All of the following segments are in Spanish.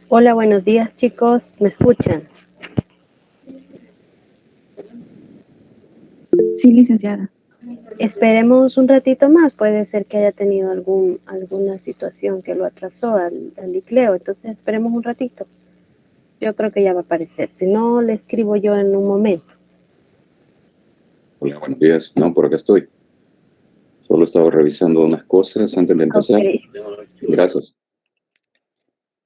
Hola, buenos días chicos, ¿me escuchan? Sí, licenciada. Esperemos un ratito más, puede ser que haya tenido alguna situación que lo atrasó al licleo, entonces esperemos un ratito. Yo creo que ya va a aparecer, si no le escribo yo en un momento. Hola, buenos días. No, por acá estoy. Solo estaba revisando unas cosas antes de empezar. Ok, Gracias.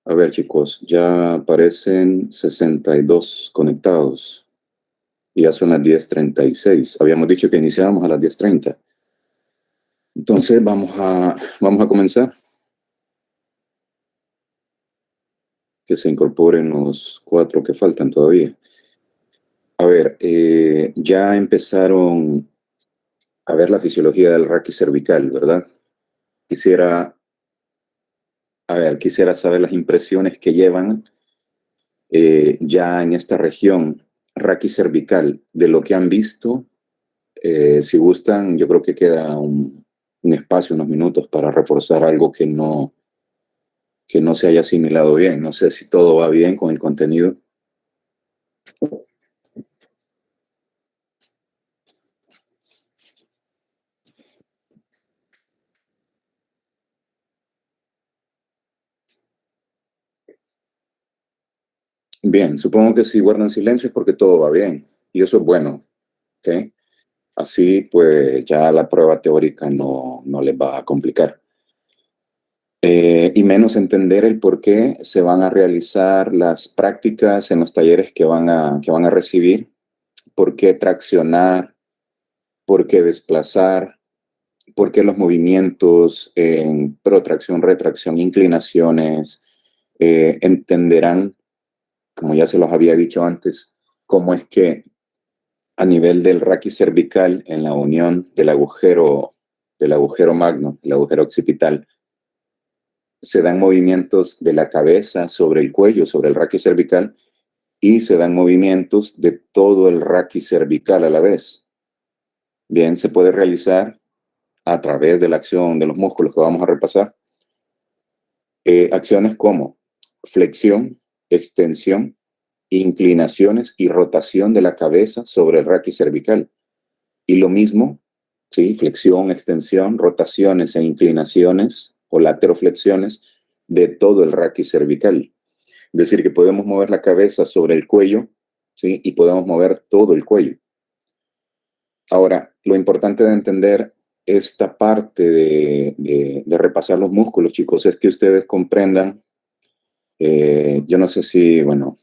A ver, chicos, ya aparecen 62 conectados. Y ya son las 10:36. Habíamos dicho que iniciábamos a las 10:30. Entonces, vamos a comenzar. Que se incorporen los 4 que faltan todavía. A ver, ya empezaron a ver la fisiología del raquis cervical, ¿verdad? Quisiera quisiera saber las impresiones que llevan ya en esta región raquicervical, de lo que han visto. Si gustan, yo creo que queda un espacio, unos minutos para reforzar algo que no se haya asimilado bien. No sé si todo va bien con el contenido. Bien, supongo que si guardan silencio es porque todo va bien. Y eso es bueno. ¿Ok? Así pues ya la prueba teórica no les va a complicar. Y menos entender el por qué se van a realizar las prácticas en los talleres que van a recibir, por qué traccionar, por qué desplazar, por qué los movimientos en protracción, retracción, inclinaciones, entenderán, como ya se los había dicho antes, cómo es que a nivel del raquis cervical, en la unión del agujero magno, el agujero occipital, se dan movimientos de la cabeza sobre el cuello, sobre el raquis cervical, y se dan movimientos de todo el raquis cervical a la vez. Bien, se puede realizar a través de la acción de los músculos que vamos a repasar. Acciones como flexión, extensión, inclinaciones y rotación de la cabeza sobre el raquis cervical. Y lo mismo, ¿sí? Flexión, extensión, rotaciones e inclinaciones o lateroflexiones de todo el raquis cervical. Es decir, que podemos mover la cabeza sobre el cuello, ¿sí? Y podemos mover todo el cuello. Ahora, lo importante de entender esta parte de repasar los músculos, chicos, es que ustedes comprendan, yo no sé si, bueno,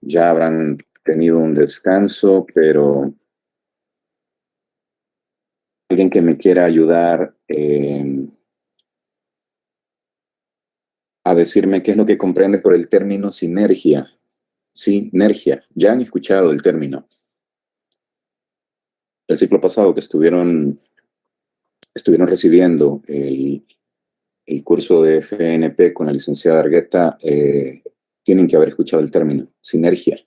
ya habrán tenido un descanso, pero alguien que me quiera ayudar a decirme qué es lo que comprende por el término sinergia. Sinergia, ya han escuchado el término. El ciclo pasado que estuvieron recibiendo el curso de FNP con la licenciada Argueta, tienen que haber escuchado el término, sinergia.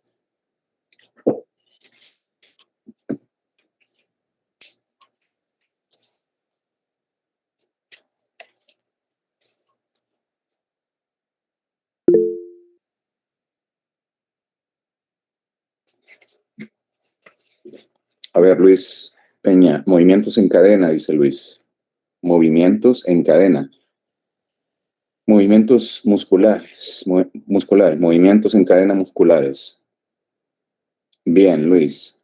A ver, Luis Peña, movimientos en cadena, dice Luis. Movimientos en cadena. Movimientos musculares, movimientos en cadena musculares. Bien, Luis.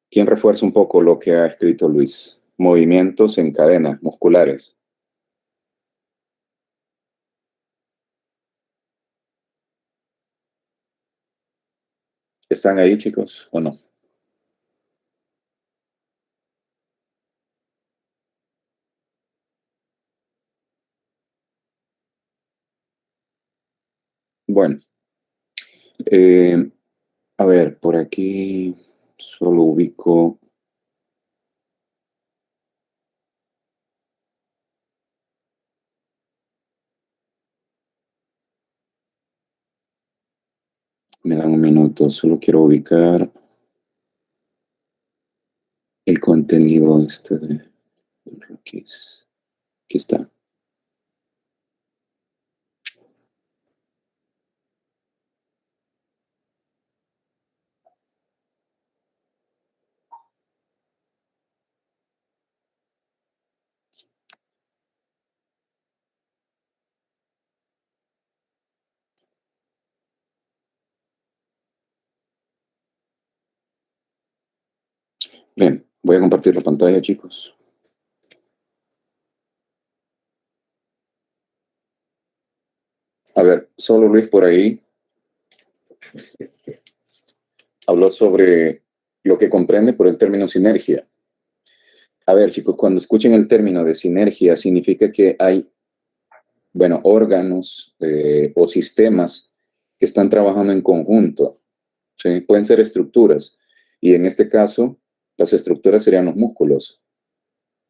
¿Quién refuerza un poco lo que ha escrito Luis? Movimientos en cadena musculares. ¿Están ahí, chicos, o no? Bueno, eh, a ver, por aquí solo ubico. Me dan un minuto, solo quiero ubicar el contenido de aquí está. Bien, voy a compartir la pantalla, chicos. A ver, solo Luis por ahí habló sobre lo que comprende por el término sinergia. A ver, chicos, cuando escuchen el término de sinergia, significa que hay, bueno, órganos o sistemas que están trabajando en conjunto. ¿Sí? Pueden ser estructuras. Y en este caso, las estructuras serían los músculos.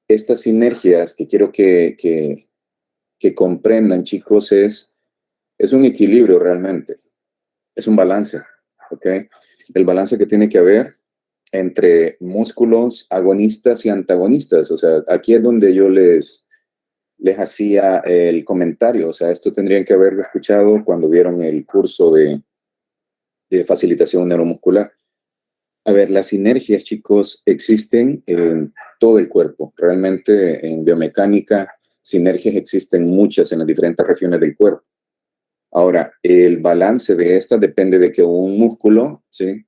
Estas sinergias que quiero que comprendan, chicos, es un equilibrio realmente. Es un balance. ¿Ok? El balance que tiene que haber entre músculos agonistas y antagonistas. O sea, aquí es donde yo les hacía el comentario. O sea, esto tendrían que haberlo escuchado cuando vieron el curso de facilitación neuromuscular. A ver, las sinergias, chicos, existen en todo el cuerpo. Realmente en biomecánica, sinergias existen muchas en las diferentes regiones del cuerpo. Ahora, el balance de estas depende de que un músculo, ¿sí?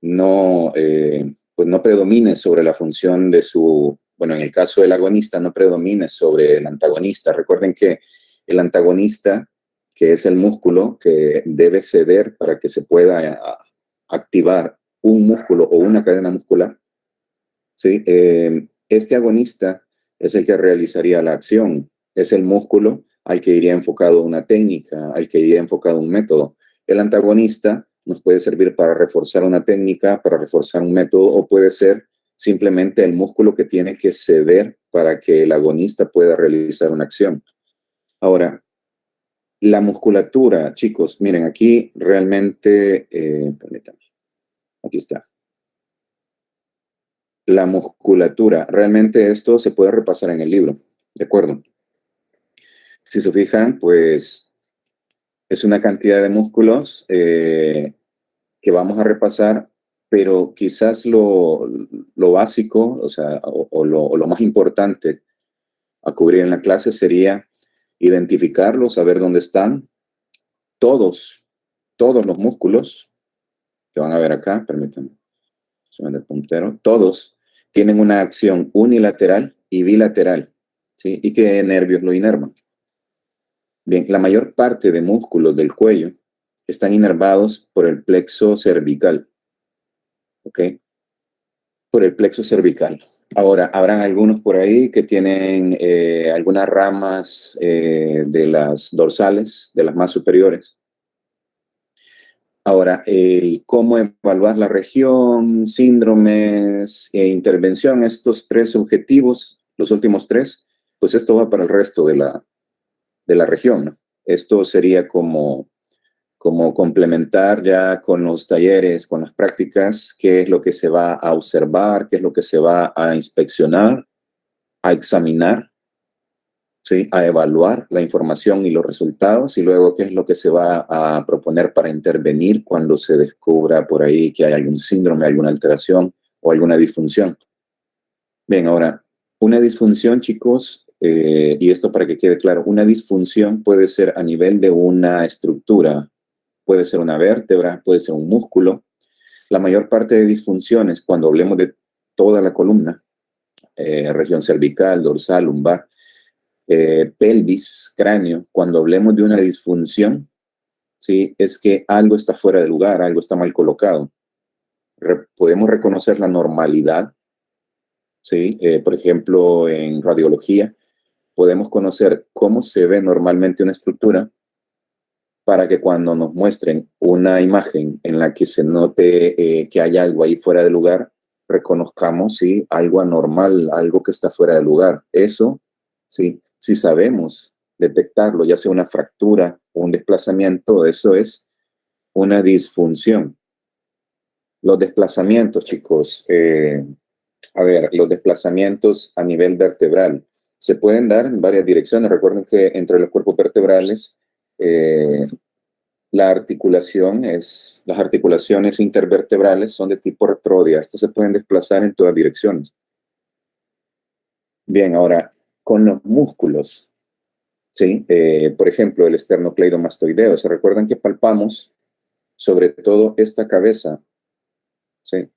No, pues no predomine sobre la función de su, bueno, en el caso del agonista, no predomine sobre el antagonista. Recuerden que el antagonista, que es el músculo que debe ceder para que se pueda activar un músculo o una cadena muscular, ¿sí? Este agonista es el que realizaría la acción, es el músculo al que iría enfocado una técnica, al que iría enfocado un método. El antagonista nos puede servir para reforzar una técnica, para reforzar un método, o puede ser simplemente el músculo que tiene que ceder para que el agonista pueda realizar una acción. Ahora, la musculatura, chicos, miren, aquí realmente, permítanme, aquí está. La musculatura, realmente esto se puede repasar en el libro, ¿de acuerdo? Si se fijan, pues es una cantidad de músculos que vamos a repasar, pero quizás lo básico, o sea, o lo más importante a cubrir en la clase sería identificarlos, saber dónde están todos, todos los músculos que van a ver acá, permítanme, suben el puntero, todos tienen una acción unilateral y bilateral, ¿sí? ¿Y qué nervios lo inervan? Bien, la mayor parte de músculos del cuello están inervados por el plexo cervical, ¿ok? Por el plexo cervical. Ahora, habrán algunos por ahí que tienen algunas ramas de las dorsales, de las más superiores. Ahora, cómo evaluar la región, síndromes e intervención, estos tres objetivos, los últimos tres, pues esto va para el resto de la región, ¿no? Esto sería como complementar ya con los talleres, con las prácticas, qué es lo que se va a observar, qué es lo que se va a inspeccionar, a examinar, ¿sí? A evaluar la información y los resultados y luego qué es lo que se va a proponer para intervenir cuando se descubra por ahí que hay algún síndrome, alguna alteración o alguna disfunción. Bien, ahora, una disfunción, chicos, y esto para que quede claro, una disfunción puede ser a nivel de una estructura, puede ser una vértebra, puede ser un músculo. La mayor parte de disfunciones, cuando hablemos de toda la columna, región cervical, dorsal, lumbar, pelvis, cráneo, cuando hablemos de una disfunción, ¿sí? Es que algo está fuera de lugar, algo está mal colocado. Podemos reconocer la normalidad, ¿sí? Por ejemplo, en radiología, podemos conocer cómo se ve normalmente una estructura para que cuando nos muestren una imagen en la que se note que hay algo ahí fuera de lugar, reconozcamos, sí, algo anormal, algo que está fuera de lugar. Eso, sí, si sabemos detectarlo, ya sea una fractura o un desplazamiento, eso es una disfunción. Los desplazamientos, chicos, a ver, los desplazamientos a nivel vertebral se pueden dar en varias direcciones. Recuerden que entre los cuerpos vertebrales, las articulaciones intervertebrales son de tipo retrógrada. Estos se pueden desplazar en todas direcciones. Bien, ahora, con los músculos, ¿sí? Por ejemplo, el esternocleidomastoideo. ¿Se recuerdan que palpamos sobre todo esta cabeza? ¿Sí?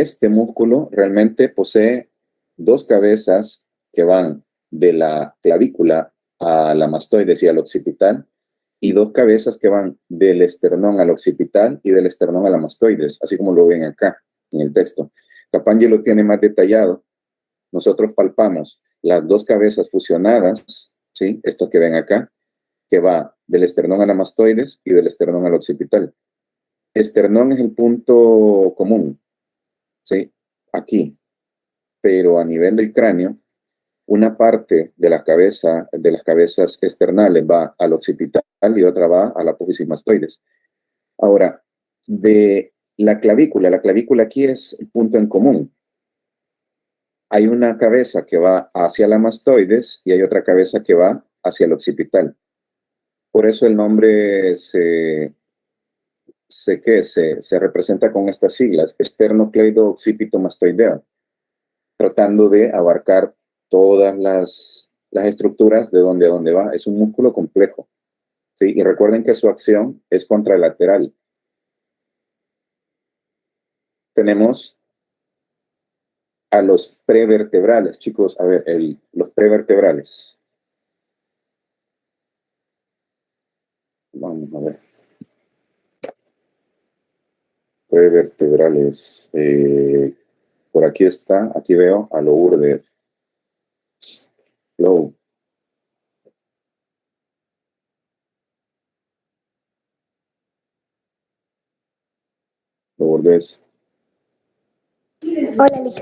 este músculo realmente posee dos cabezas que van de la clavícula a la mastoides y al occipital, y dos cabezas que van del esternón al occipital y del esternón a la mastoides, así como lo ven acá en el texto. Capangelo lo tiene más detallado. Nosotros palpamos las dos cabezas fusionadas, ¿sí? Esto que ven acá, que va del esternón a la mastoides y del esternón al occipital. Esternón es el punto común, ¿sí? Aquí, pero a nivel del cráneo, una parte de la cabeza, de las cabezas esternales va al occipital y otra va a la apófisis mastoides. Ahora, de la clavícula aquí es el punto en común. Hay una cabeza que va hacia la mastoides y hay otra cabeza que va hacia el occipital. Por eso el nombre se representa con estas siglas, esternocleido-occipito-mastoideo, tratando de abarcar todas las estructuras de donde a dónde va. Es un músculo complejo, ¿sí? Y recuerden que su acción es contralateral. Tenemos a los prevertebrales, chicos. A ver, los prevertebrales. Vamos a ver. Prevertebrales. Por aquí está, aquí veo a Lourdes. Low. Lourdes. Hola, Lick.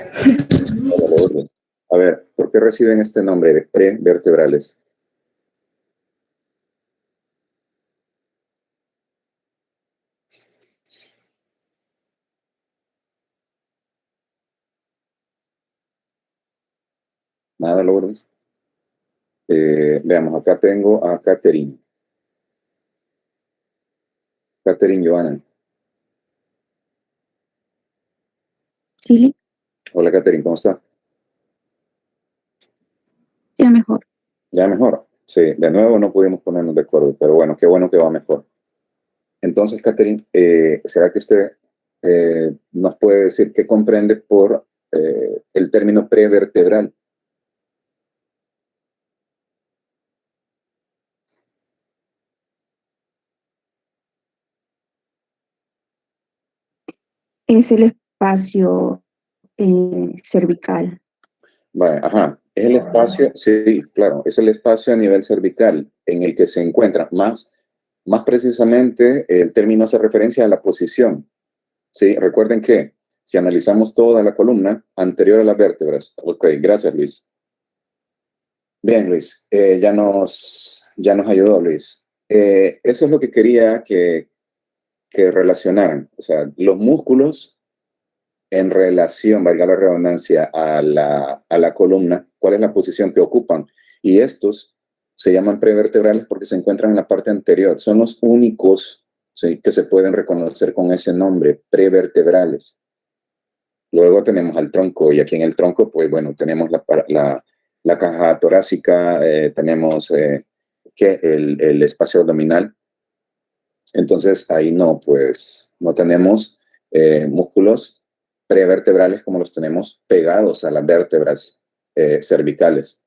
Hola, Lourdes. A ver, ¿por qué reciben este nombre de prevertebrales? Nada, Lourdes. Veamos, acá tengo a Catherine. Catherine Joana. Sí, Hola, Catherine, ¿cómo está? ya mejor. Ya mejor. Sí, de nuevo no pudimos ponernos de acuerdo, pero bueno, qué bueno que va mejor. Entonces, Catherine, ¿será que usted nos puede decir qué comprende por el término prevertebral? Es el espacio cervical. Vale, ajá. Es el espacio, sí, claro, es el espacio a nivel cervical en el que se encuentra. Más precisamente, el término hace referencia a la posición. Sí, recuerden que si analizamos toda la columna anterior a las vértebras. Ok, gracias, Luis. Bien, Luis, ya nos ayudó, Luis. Eso es lo que quería que relacionaran. O sea, los músculos en relación, valga la redundancia, a la columna, cuál es la posición que ocupan. Y estos se llaman prevertebrales porque se encuentran en la parte anterior. Son los únicos, ¿sí?, que se pueden reconocer con ese nombre, prevertebrales. Luego tenemos al tronco, y aquí en el tronco, pues bueno, tenemos la caja torácica, tenemos el espacio abdominal. Entonces ahí no, pues no tenemos músculos prevertebrales como los tenemos pegados a las vértebras cervicales.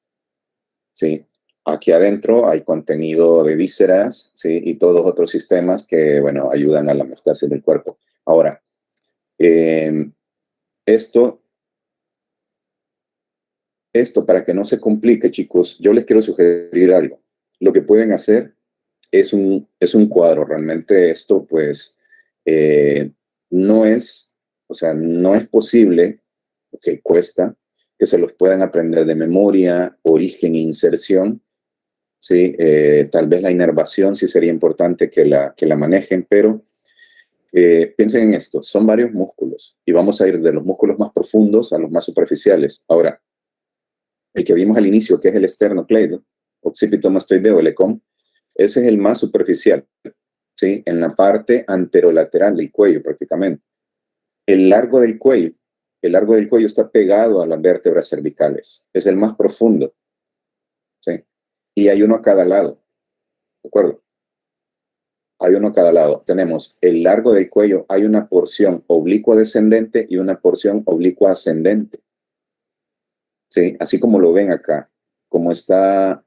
¿Sí? Aquí adentro hay contenido de vísceras, ¿sí?, y todos otros sistemas que, bueno, ayudan a la homeostasis del cuerpo. Ahora, esto para que no se complique, chicos, yo les quiero sugerir algo. Lo que pueden hacer es un cuadro. Realmente esto, pues, no es, o sea, no es posible, que cuesta, que se los puedan aprender de memoria, origen e inserción, ¿sí? Tal vez la inervación sí sería importante que la manejen, pero piensen en esto, son varios músculos y vamos a ir de los músculos más profundos a los más superficiales. Ahora, el que vimos al inicio, que es el esternocleido, occipito-mastoideo, el ECOM, ese es el más superficial, ¿sí? En la parte anterolateral del cuello prácticamente. El largo del cuello, está pegado a las vértebras cervicales. Es el más profundo, ¿sí? Y hay uno a cada lado, ¿de acuerdo? hay uno a cada lado. Tenemos el largo del cuello, hay una porción oblicua descendente y una porción oblicua ascendente. Sí, así como lo ven acá, como está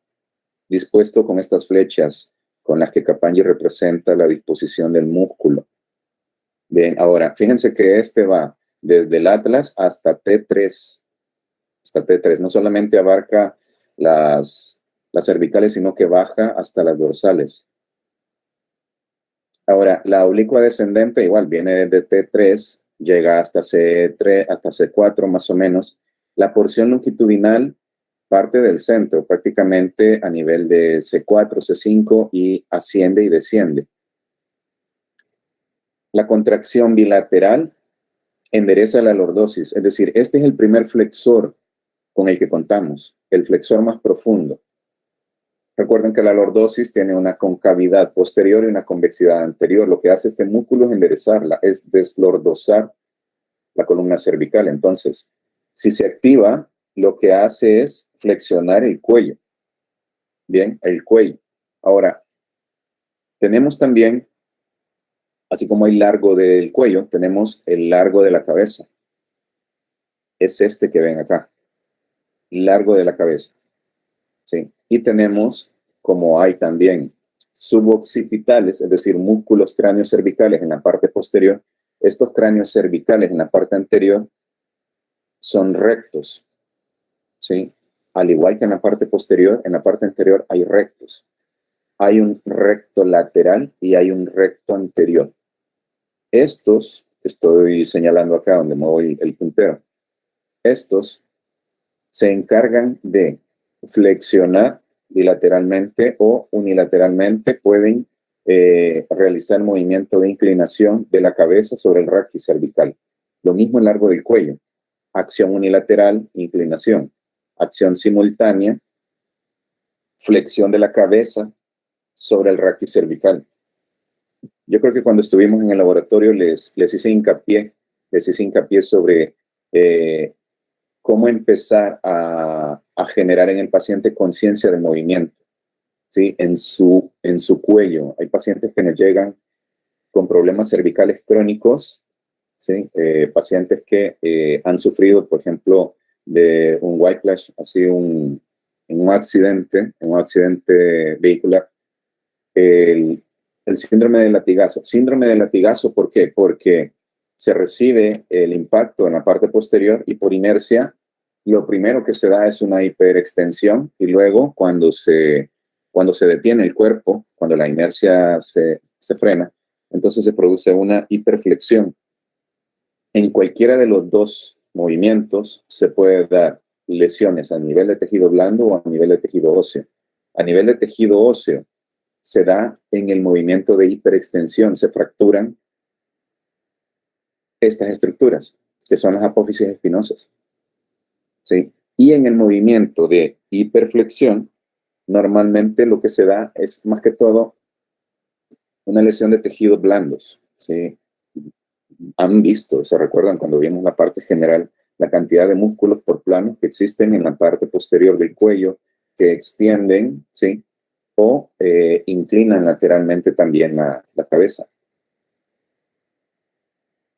dispuesto con estas flechas con las que Kapanji representa la disposición del músculo. Bien, ahora, fíjense que este va desde el atlas hasta T3. Hasta T3. No solamente abarca las cervicales, sino que baja hasta las dorsales. Ahora, la oblicua descendente igual viene desde T3, llega hasta C3, hasta C4 más o menos. La porción longitudinal parte del centro, prácticamente a nivel de C4, C5 y asciende y desciende. La contracción bilateral endereza la lordosis, es decir, este es el primer flexor con el que contamos, el flexor más profundo. Recuerden que la lordosis tiene una concavidad posterior y una convexidad anterior. Lo que hace este músculo es enderezarla, es deslordosar la columna cervical. Entonces, si se activa, lo que hace es flexionar el cuello. Bien, el cuello. Ahora, tenemos también, así como hay largo del cuello, tenemos el largo de la cabeza. Es este que ven acá, largo de la cabeza. ¿Sí? Y tenemos, como hay también suboccipitales, es decir, músculos cráneos cervicales en la parte posterior, estos cráneos cervicales en la parte anterior son rectos. ¿Sí? Al igual que en la parte posterior, en la parte anterior hay rectos. Hay un recto lateral y hay un recto anterior. Estos, estoy señalando acá donde muevo el puntero, estos se encargan de flexionar bilateralmente o unilateralmente, pueden realizar movimiento de inclinación de la cabeza sobre el raquis cervical. Lo mismo en largo del cuello. Acción unilateral, inclinación. Acción simultánea, flexión de la cabeza sobre el raquis cervical. Yo creo que cuando estuvimos en el laboratorio les hice hincapié sobre cómo empezar a generar en el paciente conciencia del movimiento, ¿sí? En su cuello. Hay pacientes que nos llegan con problemas cervicales crónicos, ¿sí? Pacientes que han sufrido, por ejemplo, de un whiplash, así en un accidente vehicular, el síndrome del latigazo. Síndrome del latigazo, ¿por qué? Porque se recibe el impacto en la parte posterior y por inercia lo primero que se da es una hiperextensión y luego cuando se detiene el cuerpo, cuando la inercia se frena, entonces se produce una hiperflexión. En cualquiera de los dos movimientos se puede dar lesiones a nivel de tejido blando o a nivel de tejido óseo. A nivel de tejido óseo se da en el movimiento de hiperextensión, se fracturan estas estructuras, que son las apófisis espinosas. ¿Sí? Y en el movimiento de hiperflexión, normalmente lo que se da es más que todo una lesión de tejidos blandos. ¿Sí? Han visto, se recuerdan cuando vimos la parte general, la cantidad de músculos por planos que existen en la parte posterior del cuello, que extienden, ¿sí? O inclinan lateralmente también la cabeza.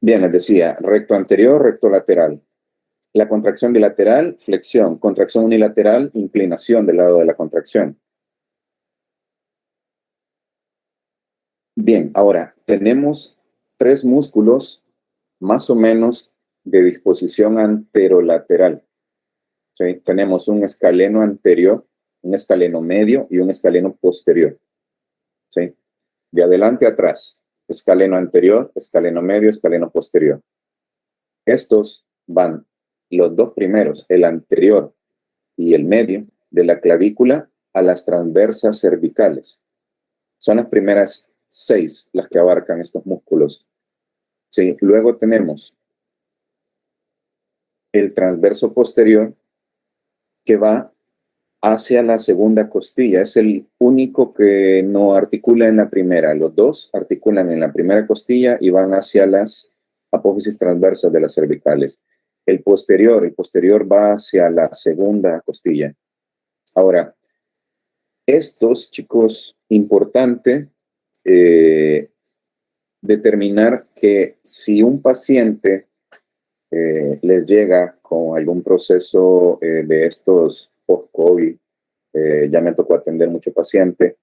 Bien, les decía, recto anterior, recto lateral. La contracción bilateral, flexión. Contracción unilateral, inclinación del lado de la contracción. Bien, ahora tenemos tres músculos más o menos de disposición anterolateral. ¿Sí? Tenemos un escaleno anterior, un escaleno medio y un escaleno posterior. ¿Sí? De adelante a atrás, escaleno anterior, escaleno medio, escaleno posterior. Estos van, los dos primeros, el anterior y el medio, de la clavícula a las transversas cervicales. Son las primeras 6 las que abarcan estos músculos. ¿Sí? Luego tenemos el transverso posterior que va hacia la segunda costilla. Es el único que no articula en la primera. Los dos articulan en la primera costilla y van hacia las apófisis transversas de las cervicales. El posterior va hacia la segunda costilla. Ahora, estos, chicos, importante determinar que si un paciente les llega con algún proceso de estos post-COVID, ya me tocó atender mucho paciente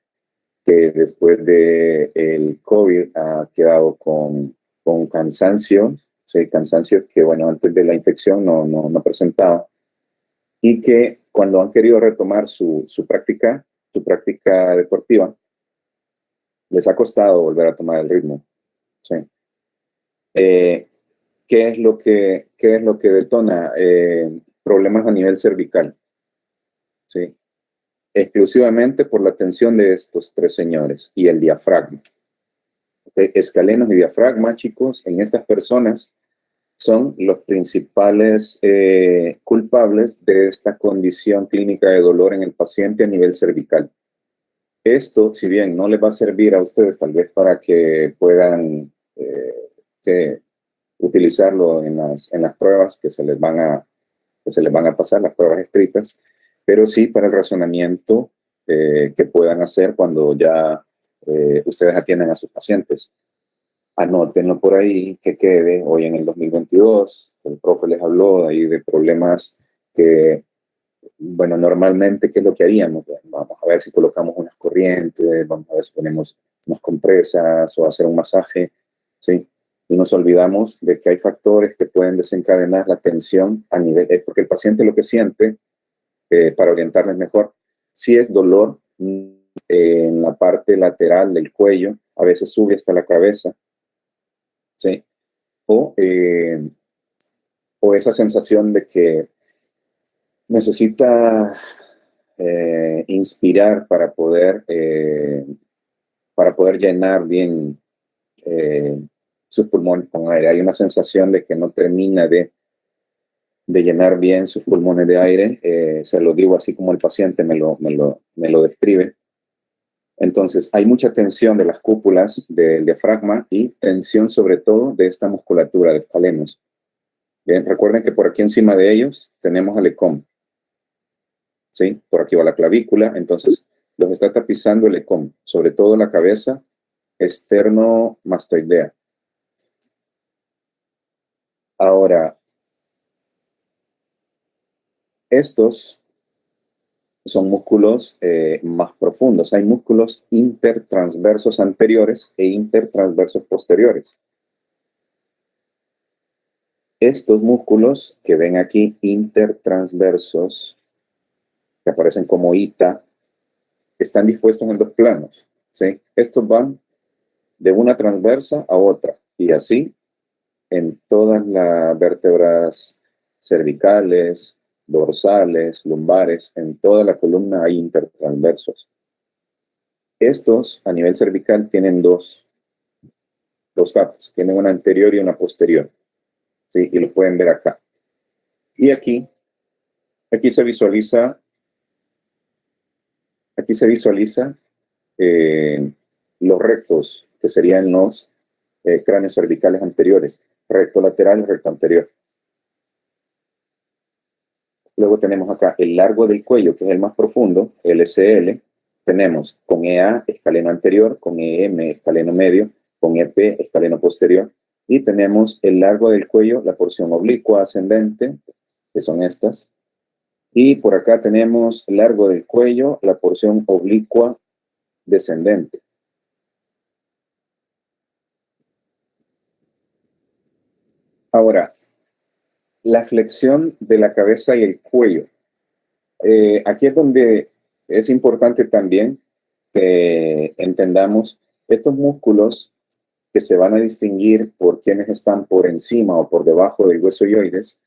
que después del COVID ha quedado con cansancio, sí, cansancio que, bueno, antes de la infección no presentaba, y que cuando han querido retomar su práctica deportiva, les ha costado volver a tomar el ritmo. Sí. ¿Qué es lo que detona? Problemas a nivel cervical. ¿Sí? Exclusivamente por la tensión de estos tres señores y el diafragma. ¿Okay? Escalenos y diafragma, chicos, en estas personas son los principales culpables de esta condición clínica de dolor en el paciente a nivel cervical. Esto, si bien no les va a servir a ustedes tal vez para que puedan utilizarlo en las pruebas que se les van a pasar, las pruebas escritas, pero sí para el razonamiento que puedan hacer cuando ya ustedes atienden a sus pacientes. Anótenlo por ahí, que quede hoy en el 2022. El profe les habló ahí de problemas que, bueno, normalmente, ¿qué es lo que haríamos? Bueno, vamos a ver si colocamos unas corrientes, vamos a ver si ponemos unas compresas o hacer un masaje, ¿sí? Y nos olvidamos de que hay factores que pueden desencadenar la tensión a nivel, porque el paciente lo que siente, para orientarles mejor, si es dolor en la parte lateral del cuello, a veces sube hasta la cabeza, ¿sí? O esa sensación de que necesita inspirar para poder llenar bien sus pulmones con aire. Hay una sensación de que no termina de llenar bien sus pulmones de aire. Se lo digo así como el paciente me lo describe. Entonces, hay mucha tensión de las cúpulas del diafragma y tensión sobre todo de esta musculatura de escalenos. Bien, recuerden que por aquí encima de ellos tenemos el ECOM. ¿Sí? Por aquí va la clavícula, entonces los está tapizando el ECOM, sobre todo la cabeza externo-mastoidea. Ahora, estos son músculos más profundos. Hay músculos intertransversos anteriores e intertransversos posteriores. Estos músculos que ven aquí, intertransversos, que aparecen como ITA, están dispuestos en dos planos, ¿sí? Estos van de una transversa a otra, y así en todas las vértebras cervicales, dorsales, lumbares, en toda la columna hay intertransversos. Estos, a nivel cervical, tienen dos capas, tienen una anterior y una posterior, ¿sí? Y lo pueden ver acá. Y aquí se visualiza los rectos, que serían los cráneos cervicales anteriores, recto lateral y recto anterior. Luego tenemos acá el largo del cuello, que es el más profundo, LCL. Tenemos con EA, escaleno anterior, con EM, escaleno medio, con EP, escaleno posterior. Y tenemos el largo del cuello, la porción oblicua ascendente, que son estas. Y por acá tenemos el largo del cuello, la porción oblicua descendente. Ahora, la flexión de la cabeza y el cuello. Aquí es donde es importante también que entendamos estos músculos que se van a distinguir por quienes están por encima o por debajo del hueso ioides.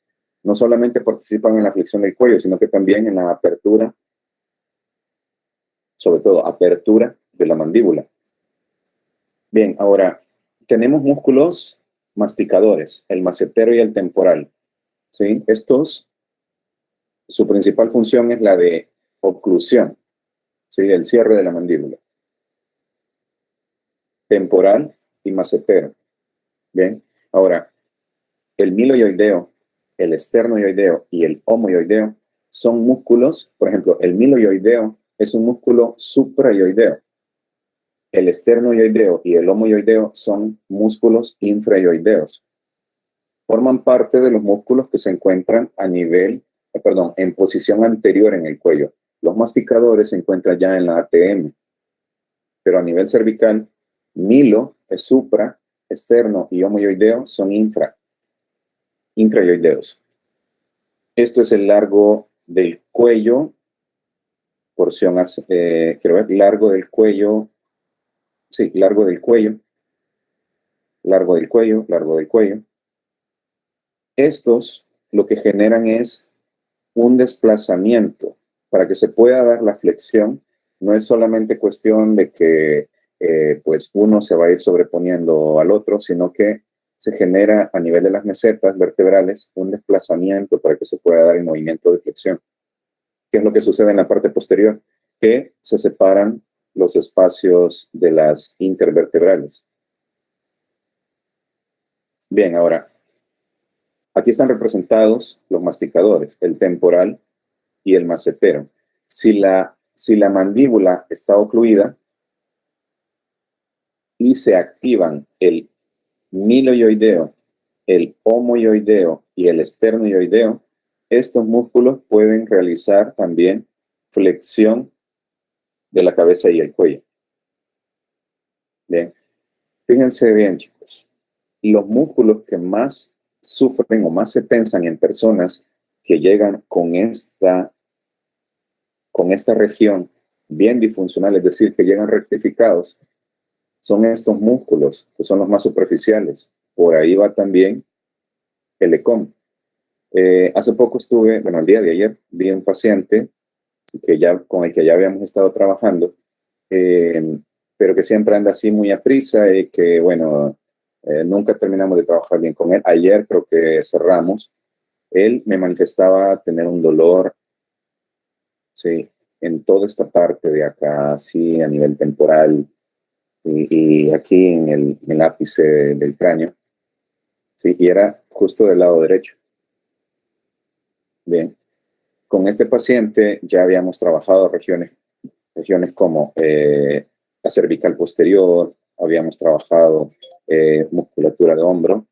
No solamente participan en la flexión del cuello, sino que también en la apertura, sobre todo apertura de la mandíbula. Bien, ahora tenemos músculos masticadores, el macetero y el temporal. ¿Sí? Estos, su principal función es la de oclusión, ¿sí? El cierre de la mandíbula. Temporal y macetero. Bien, ahora, el miloioideo, el esternoioideo y el homoioideo son músculos, por ejemplo, el miloioideo es un músculo supraioideo. El esternoioideo y el homoioideo son músculos infraioideos. Forman parte de los músculos que se encuentran en posición anterior en el cuello. Los masticadores se encuentran ya en la ATM, pero a nivel cervical, milo es supra, externo y homoioideo son intraioideos. Esto es el largo del cuello, largo del cuello, sí, largo del cuello, largo del cuello, largo del cuello. Estos lo que generan es un desplazamiento para que se pueda dar la flexión. No es solamente cuestión de que pues uno se va a ir sobreponiendo al otro, sino que se genera a nivel de las mesetas vertebrales un desplazamiento para que se pueda dar el movimiento de flexión. ¿Qué es lo que sucede en la parte posterior? Que se separan los espacios de las intervertebrales. Bien, ahora, aquí están representados los masticadores, el temporal y el macetero. Si la mandíbula está ocluida y se activan el miloioideo, el homoioideo y el esternoioideo, estos músculos pueden realizar también flexión de la cabeza y el cuello. Bien, fíjense bien, chicos. Los músculos que más sufren o más se tensan en personas que llegan con esta región bien disfuncional, es decir, que llegan rectificados, son estos músculos, que son los más superficiales. Por ahí va también el ECOM. Hace poco el día de ayer, vi un paciente con el que ya habíamos estado trabajando, pero que siempre anda así muy a prisa y que, nunca terminamos de trabajar bien con él. Ayer creo que cerramos. Él me manifestaba tener un dolor, sí, en toda esta parte de acá, así a nivel temporal y aquí en el ápice del cráneo, sí, y era justo del lado derecho. Bien, con este paciente ya habíamos trabajado regiones como la cervical posterior, habíamos trabajado musculatura de hombro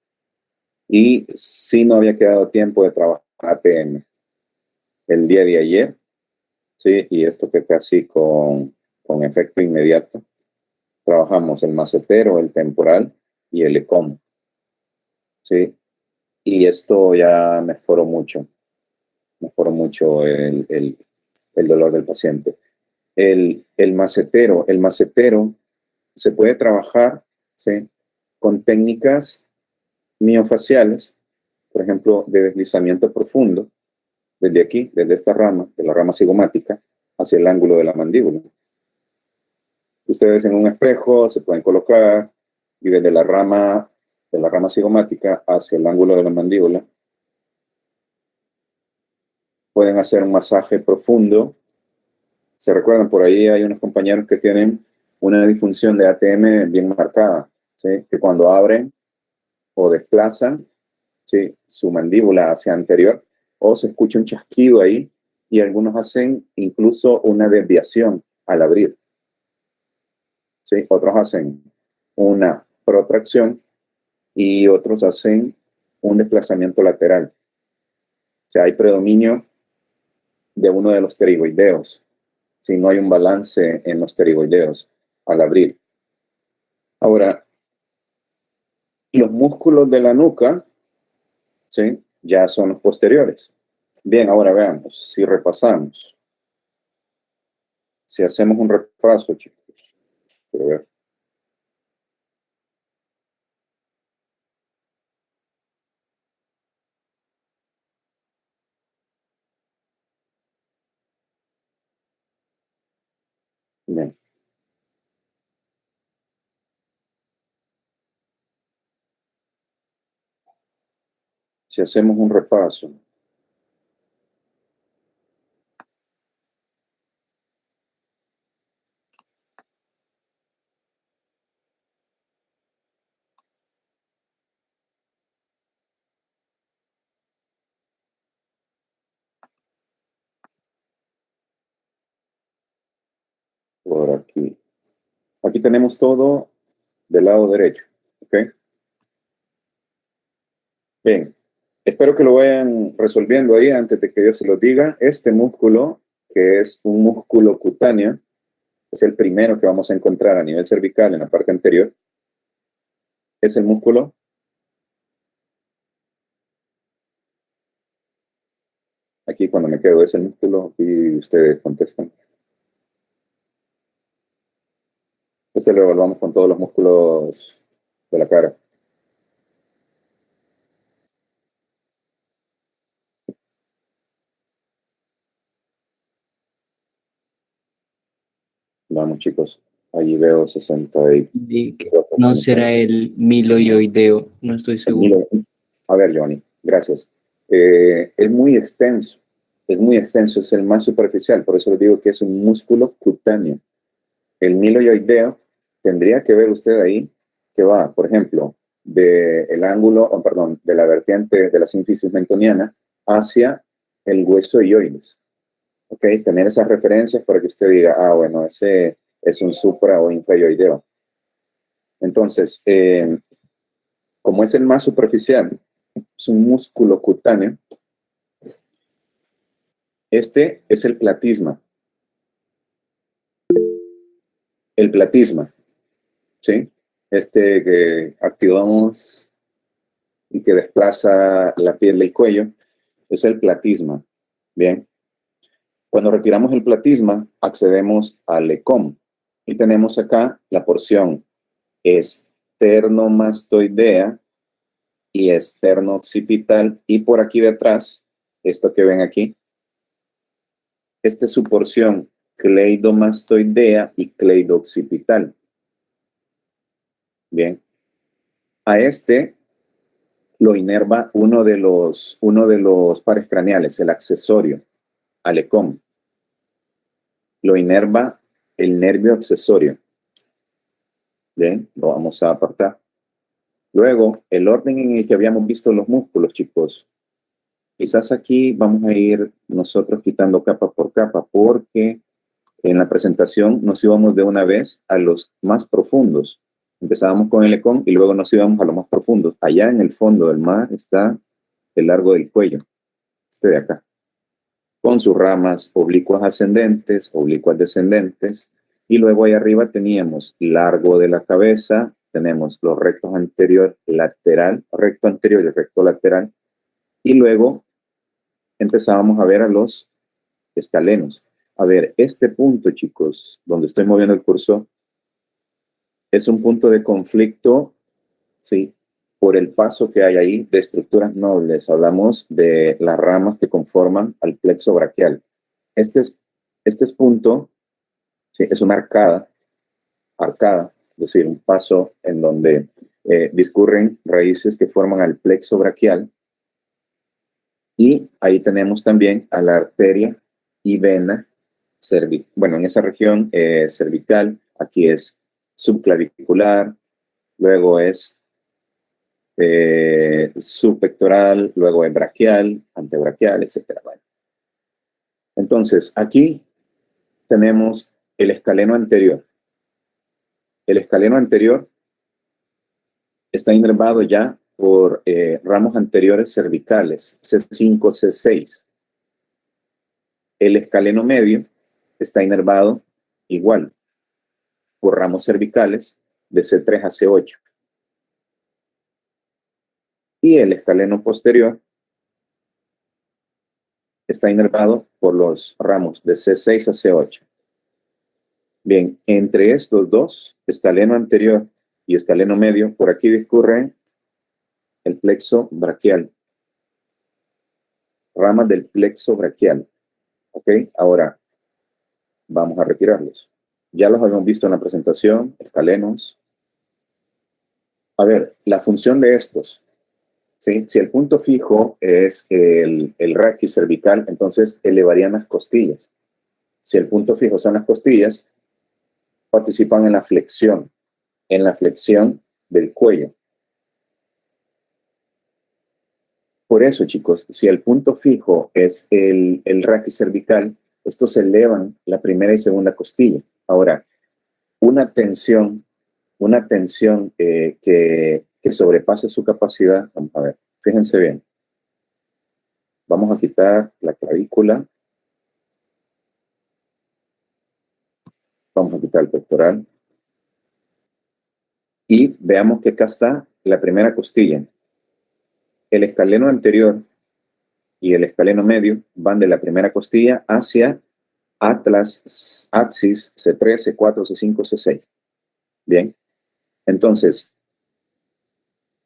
y sí no había quedado tiempo de trabajar ATM. El día de ayer, sí, y esto que casi con efecto inmediato, trabajamos el macetero, el temporal y el ECOM, sí, y esto ya mejoró mucho el dolor del paciente. El macetero se puede trabajar, ¿sí?, con técnicas miofaciales, por ejemplo, de deslizamiento profundo, desde aquí, desde esta rama, de la rama cigomática, hacia el ángulo de la mandíbula. Ustedes en un espejo se pueden colocar y desde la rama cigomática hacia el ángulo de la mandíbula pueden hacer un masaje profundo. Se recuerdan, por ahí hay unos compañeros que tienen una disfunción de ATM bien marcada, ¿sí?, que cuando abren o desplazan, ¿sí?, su mandíbula hacia anterior, o se escucha un chasquido ahí, y algunos hacen incluso una desviación al abrir, ¿sí? Otros hacen una protracción y otros hacen un desplazamiento lateral. O sea, hay predominio de uno de los pterigoideos, si no hay un balance en los pterigoideos al abrir. Ahora, los músculos de la nuca, ¿sí?, ya son los posteriores. Bien, ahora veamos, si repasamos. Si hacemos un repaso, chicos. Quiero ver. Bien. Si hacemos un repaso. Por aquí. Aquí tenemos todo del lado derecho, ¿ok? Bien, espero que lo vayan resolviendo ahí antes de que yo se lo diga. Este músculo, que es un músculo cutáneo, es el primero que vamos a encontrar a nivel cervical en la parte anterior. Es el músculo aquí cuando me quedo, es el músculo y ustedes contestan. Este lo evaluamos con todos los músculos de la cara. Vamos, chicos. Allí veo 60 y... No será el miloioideo, no estoy seguro. A ver, Johnny, gracias. Es muy extenso, es el más superficial, por eso les digo que es un músculo cutáneo. El miloioideo tendría que ver usted ahí que va, por ejemplo, del ángulo, perdón, de la vertiente de la sínfisis mentoniana hacia el hueso ioides. ¿Ok? Tener esas referencias para que usted diga, ah, bueno, ese es un supra o infraioideo. Entonces, como es el más superficial, es un músculo cutáneo, este es el platisma. El platisma, ¿sí? Este que activamos y que desplaza la piel del cuello, es el platisma. Bien. Cuando retiramos el platisma, accedemos al ECOM y tenemos acá la porción esternomastoidea y esterno-occipital, y por aquí detrás, esto que ven aquí, esta es su porción cleidomastoidea y cleido-occipital. Bien. A este lo inerva uno de los pares craneales, el accesorio, al ECOM. Lo inerva el nervio accesorio. Bien, lo vamos a apartar. Luego, el orden en el que habíamos visto los músculos, chicos. Quizás aquí vamos a ir nosotros quitando capa por capa, porque en la presentación nos íbamos de una vez a los más profundos. Empezábamos con el ECOM y luego nos íbamos a los más profundos. Allá en el fondo del mar está el largo del cuello, este de acá, con sus ramas oblicuas ascendentes, oblicuas descendentes, y luego ahí arriba teníamos largo de la cabeza, tenemos los rectos anterior, lateral, recto anterior y recto lateral, y luego empezábamos a ver a los escalenos. A ver, este punto, chicos, donde estoy moviendo el cursor, es un punto de conflicto, ¿sí? Por el paso que hay ahí de estructuras nobles. Hablamos de las ramas que conforman al plexo braquial. Este es punto, ¿sí? Es una arcada, es decir, un paso en donde discurren raíces que forman al plexo braquial. Y ahí tenemos también a la arteria y vena cervical. Bueno, en esa región cervical, aquí es subclavicular, luego es subpectoral, luego es braquial, antebraquial, etc. Bueno. Entonces, aquí tenemos el escaleno anterior. El escaleno anterior está inervado ya por ramos anteriores cervicales, C5, C6. El escaleno medio está inervado igual por ramos cervicales de C3 a C8. Y el escaleno posterior está inervado por los ramos de C6 a C8. Bien, entre estos dos, escaleno anterior y escaleno medio, por aquí discurre el plexo braquial. Ramas del plexo braquial. ¿Ok? Ahora, vamos a retirarlos. Ya los habíamos visto en la presentación, escalenos. A ver, la función de estos. ¿Sí? Si el punto fijo es el raquis cervical, entonces elevarían las costillas. Si el punto fijo son las costillas, participan en la flexión del cuello. Por eso, chicos, si el punto fijo es el raquis cervical, estos elevan la primera y segunda costilla. Ahora, una tensión, que sobrepase su capacidad. Vamos a ver, fíjense bien. Vamos a quitar la clavícula. Vamos a quitar el pectoral. Y veamos que acá está la primera costilla. El escaleno anterior y el escaleno medio van de la primera costilla hacia atlas, axis C3, C4, C5, C6. Bien. Entonces,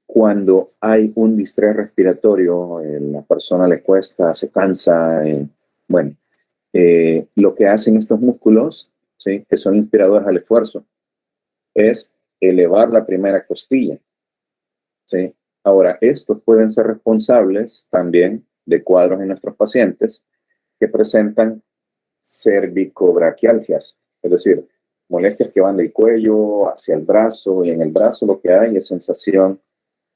cuando hay un distrés respiratorio, la persona le cuesta, se cansa, lo que hacen estos músculos, ¿sí?, que son inspiradores al esfuerzo, es elevar la primera costilla, ¿sí? Ahora, estos pueden ser responsables también de cuadros en nuestros pacientes que presentan cervicobraquialgias, es decir, molestias que van del cuello hacia el brazo, y en el brazo lo que hay es sensación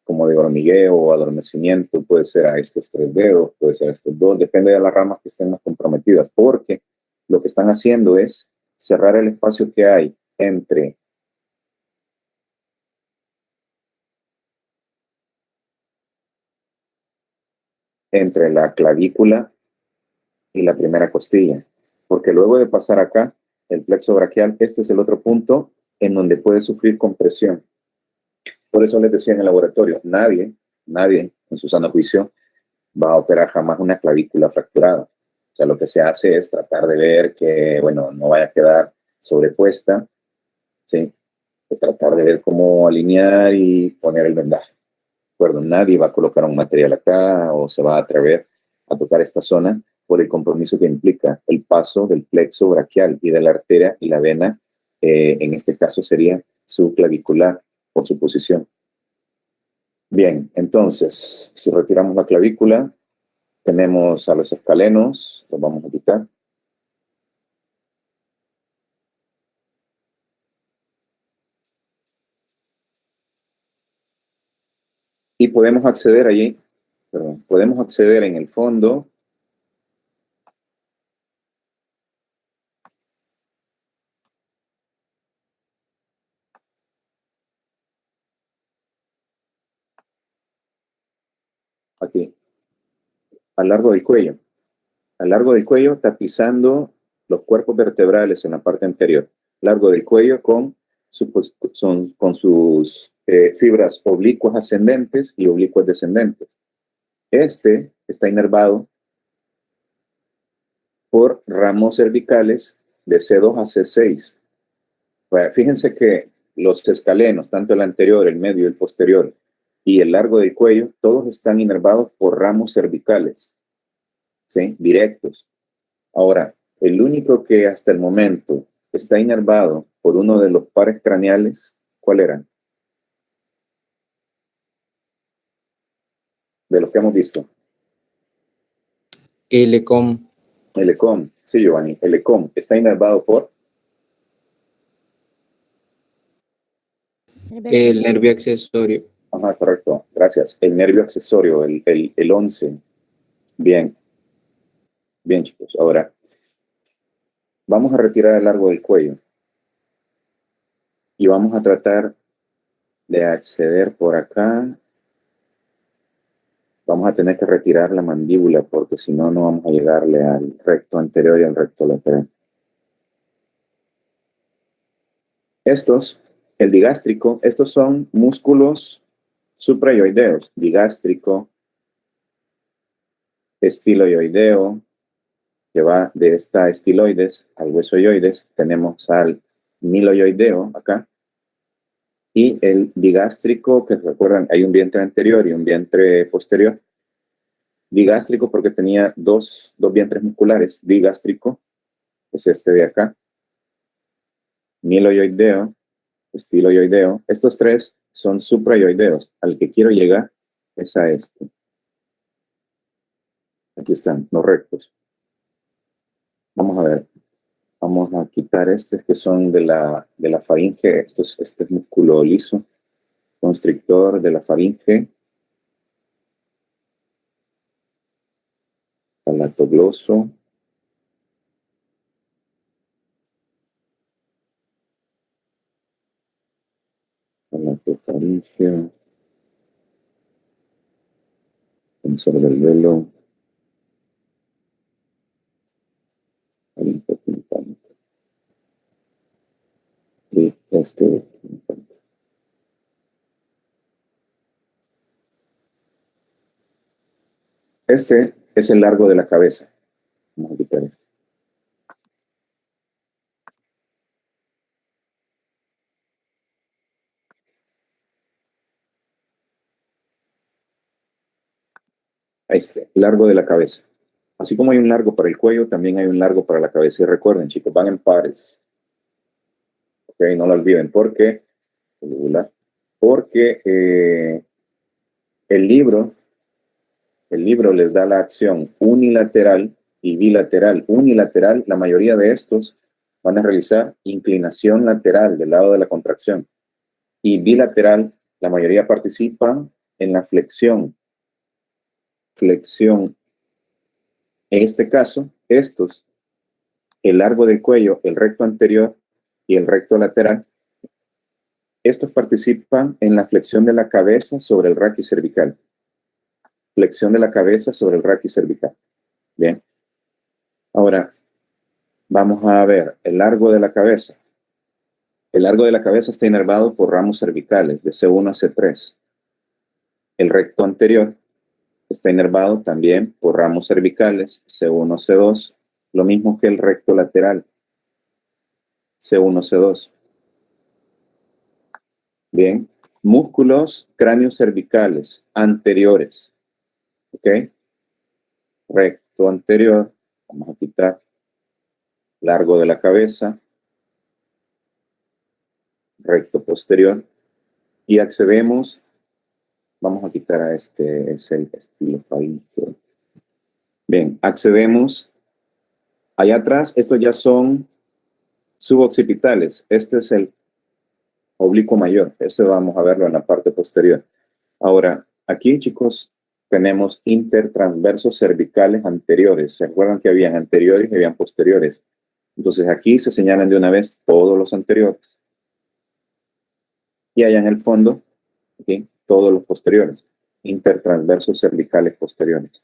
como de hormigueo o adormecimiento. Puede ser a estos 3 dedos, puede ser a estos 2, depende de las ramas que estén más comprometidas, porque lo que están haciendo es cerrar el espacio que hay entre la clavícula y la primera costilla, porque luego de pasar acá, el plexo braquial, este es el otro punto en donde puede sufrir compresión. Por eso les decía en el laboratorio, nadie en su sano juicio va a operar jamás una clavícula fracturada. O sea, lo que se hace es tratar de ver que, bueno, no vaya a quedar sobrepuesta, ¿sí? De tratar de ver cómo alinear y poner el vendaje. ¿De acuerdo? Nadie va a colocar un material acá o se va a atrever a tocar esta zona por el compromiso que implica el paso del plexo braquial y de la arteria y la vena, en este caso sería subclavicular por su posición. Bien, entonces, si retiramos la clavícula, tenemos a los escalenos, los vamos a quitar. Y podemos acceder allí, podemos acceder en el fondo aquí, al largo del cuello. Al largo del cuello, tapizando los cuerpos vertebrales en la parte anterior. Largo del cuello con sus fibras oblicuas ascendentes y oblicuas descendentes. Este está inervado por ramos cervicales de C2 a C6. Bueno, fíjense que los escalenos, tanto el anterior, el medio, el posterior y el largo del cuello, todos están inervados por ramos cervicales, ¿sí?, directos. Ahora, el único que hasta el momento está inervado por uno de los pares craneales, ¿cuál era? De los que hemos visto. El ECOM. El ECOM, sí, Giovanni, el ECOM está inervado por El nervio accesorio. Ajá, correcto, gracias. El nervio accesorio, el 11. Bien, bien, chicos. Ahora, vamos a retirar el largo del cuello y vamos a tratar de acceder por acá. Vamos a tener que retirar la mandíbula porque si no, no vamos a llegarle al recto anterior y al recto lateral. El digástrico, estos son músculos suprayoideos, digástrico, estiloioideo, que va de esta estiloides al huesoioides. Tenemos al miloioideo acá. Y el digástrico, que recuerdan, hay un vientre anterior y un vientre posterior. Digástrico porque tenía dos vientres musculares. Digástrico es este de acá. Miloioideo, estiloioideo. Estos 3 son suprayoideos. Al que quiero llegar es a este. Aquí están, los rectos. Vamos a ver. Vamos a quitar que son de la faringe. Este es músculo liso, constrictor de la faringe. Palatogloso. Faringe, tensor del velo, faringe timpánico. Y este es el largo de la cabeza. Vamos a quitar esto. Ahí está, largo de la cabeza. Así como hay un largo para el cuello, también hay un largo para la cabeza. Y recuerden, chicos, van en pares. Ok, no lo olviden. ¿Por qué? Porque el libro les da la acción unilateral y bilateral. Unilateral, la mayoría de estos van a realizar inclinación lateral del lado de la contracción. Y bilateral, la mayoría participan en la flexión. Flexión. En este caso, estos, el largo del cuello, el recto anterior y el recto lateral, estos participan en la flexión de la cabeza sobre el raquis cervical. Flexión de la cabeza sobre el raquis cervical. Bien. Ahora, vamos a ver el largo de la cabeza. El largo de la cabeza está inervado por ramos cervicales de C1 a C3. El recto anterior está inervado también por ramos cervicales C1 a C2, lo mismo que el recto lateral C1 a C2. Bien, músculos cráneos-cervicales anteriores. ¿Ok? Recto anterior, vamos a quitar largo de la cabeza, recto posterior, y accedemos, vamos a quitar a este, es el estilo faringe. Bien, accedemos allá atrás, estos ya son suboccipitales, este es el oblicuo mayor, este vamos a verlo en la parte posterior. Ahora, aquí, chicos, tenemos intertransversos cervicales anteriores. ¿Se acuerdan que habían anteriores y habían posteriores? Entonces aquí se señalan de una vez todos los anteriores. Y allá en el fondo, ¿sí?, todos los posteriores. Intertransversos cervicales posteriores.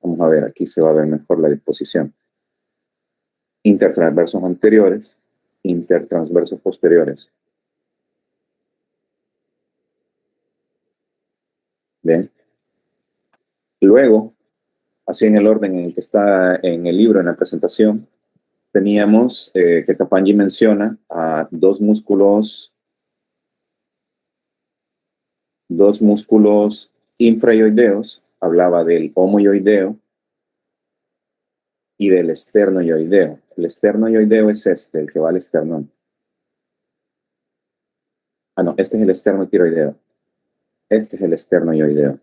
Vamos a ver, aquí se va a ver mejor la disposición. Intertransversos anteriores, intertransversos posteriores. Bien. Luego, así en el orden en el que está en el libro, en la presentación, teníamos que Kapanji menciona a dos músculos infraioideos, hablaba del homoioideo y del esternoioideo. El esternoioideo es este, el que va al esternón. Ah, no, este es el esternotiroideo. Este es el esternoioideo.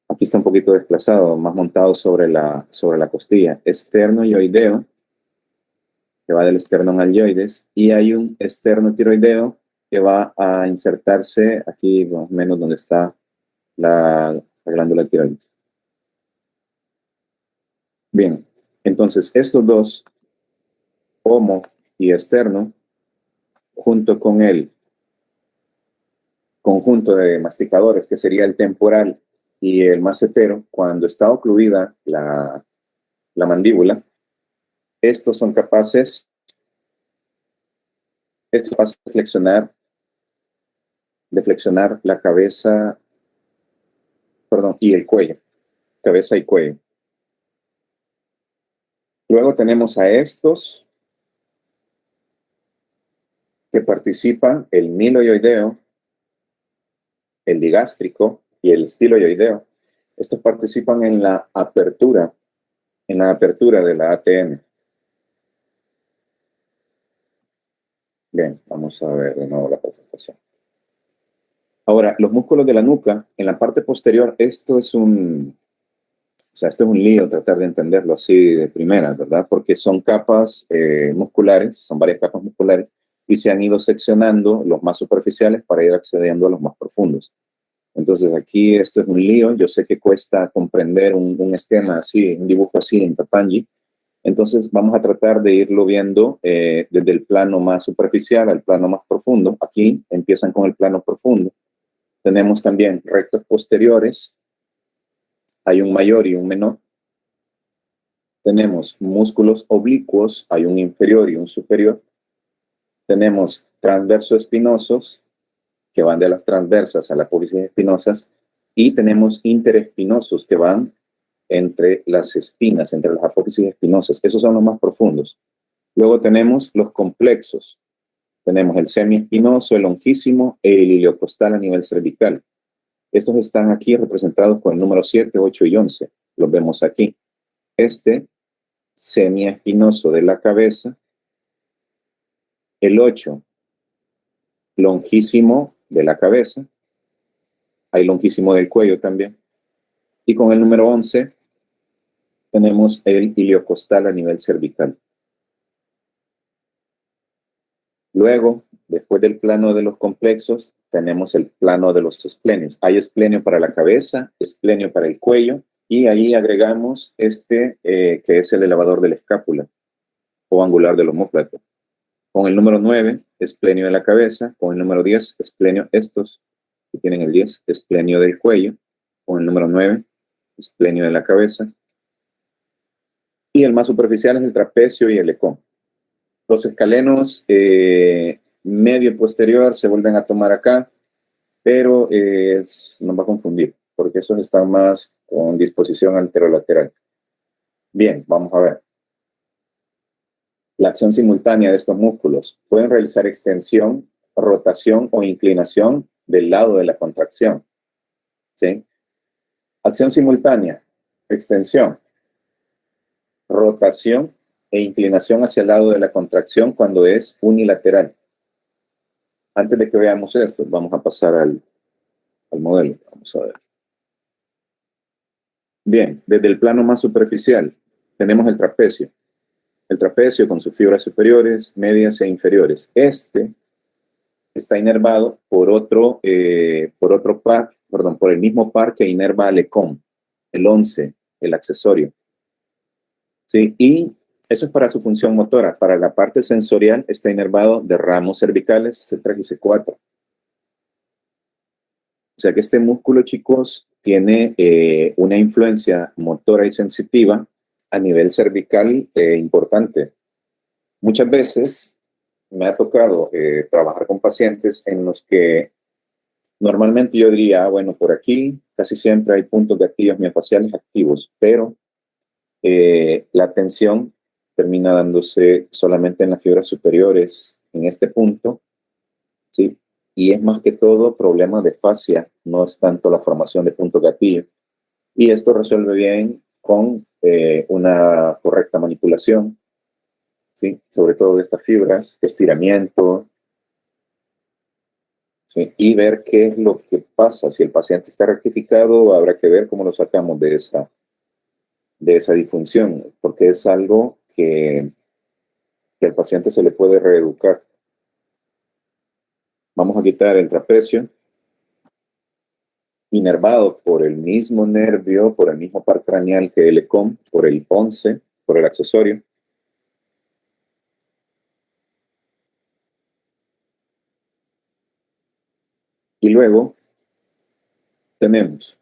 Aquí está un poquito desplazado, más montado sobre la costilla. Esternoioideo, que va del esternón al yoides, y hay un esternotiroideo que va a insertarse aquí más o menos donde está la glándula tiroides. Bien, entonces estos dos, homo y externo, junto con el conjunto de masticadores, que sería el temporal y el macetero, cuando está ocluida la mandíbula, estos son capaces de flexionar la cabeza, perdón, y el cuello, cabeza y cuello. Luego tenemos a estos que participan, el miloioideo, el digástrico y el estiloioideo. Estos participan en la apertura de la ATM. Bien, vamos a ver de nuevo la presentación. Ahora, los músculos de la nuca, en la parte posterior, esto es un lío tratar de entenderlo así de primera, ¿verdad? Porque son capas musculares, son varias capas musculares, y se han ido seccionando los más superficiales para ir accediendo a los más profundos. Entonces aquí esto es un lío. Yo sé que cuesta comprender un esquema así, un dibujo así en Kapanji, Entonces vamos a tratar de irlo viendo desde el plano más superficial al plano más profundo. Aquí empiezan con el plano profundo. Tenemos también rectos posteriores. Hay un mayor y un menor. Tenemos músculos oblicuos. Hay un inferior y un superior. Tenemos transversos espinosos, que van de las transversas a las apófisis espinosas. Y tenemos interespinosos, que van entre las espinas, entre las apófisis espinosas. Esos son los más profundos. Luego tenemos los complexos. Tenemos el semiespinoso, el longísimo e el iliocostal a nivel cervical. Estos están aquí representados con el número 7, 8 y 11. Los vemos aquí. Este semiespinoso de la cabeza. El 8, longísimo de la cabeza. Hay longísimo del cuello también. Y con el número 11 tenemos el iliocostal a nivel cervical. Luego, después del plano de los complexos, tenemos el plano de los esplenios. Hay esplenio para la cabeza, esplenio para el cuello, y ahí agregamos que es el elevador de la escápula o angular del omóplato. Con el número 9, esplenio de la cabeza. Con el número 10, esplenio, estos que tienen el 10, esplenio del cuello. Con el número 9, esplenio de la cabeza. Y el más superficial es el trapecio y el ecón. Los escalenos medio y posterior se vuelven a tomar acá, pero nos va a confundir, porque esos están más con disposición anterolateral. Bien, vamos a ver. La acción simultánea de estos músculos pueden realizar extensión, rotación o inclinación del lado de la contracción. ¿Sí? Acción simultánea, extensión, rotación e inclinación hacia el lado de la contracción cuando es unilateral. Antes de que veamos esto, vamos a pasar al modelo. Vamos a ver. Bien, desde el plano más superficial tenemos el trapecio. El trapecio con sus fibras superiores, medias e inferiores. Este está inervado por el mismo par que inerva al ecón, el 11, el accesorio. ¿Sí? Y eso es para su función motora. Para la parte sensorial está inervado de ramos cervicales C3 y C4. O sea que este músculo, chicos, tiene una influencia motora y sensitiva a nivel cervical importante. Muchas veces me ha tocado trabajar con pacientes en los que normalmente yo diría, bueno, por aquí casi siempre hay puntos gatillos miofaciales activos, pero la tensión termina dándose solamente en las fibras superiores, en este punto, ¿sí? Y es más que todo problema de fascia, no es tanto la formación de puntos gatillo. Y esto resuelve bien con una correcta manipulación, ¿sí? Sobre todo de estas fibras, estiramiento, ¿sí? Y ver qué es lo que pasa. Si el paciente está rectificado, habrá que ver cómo lo sacamos de esa disfunción, porque es algo que al paciente se le puede reeducar. Vamos a quitar el trapecio, inervado por el mismo nervio, por el mismo par craneal que el ecón, por el 11, por el accesorio. Y luego tenemos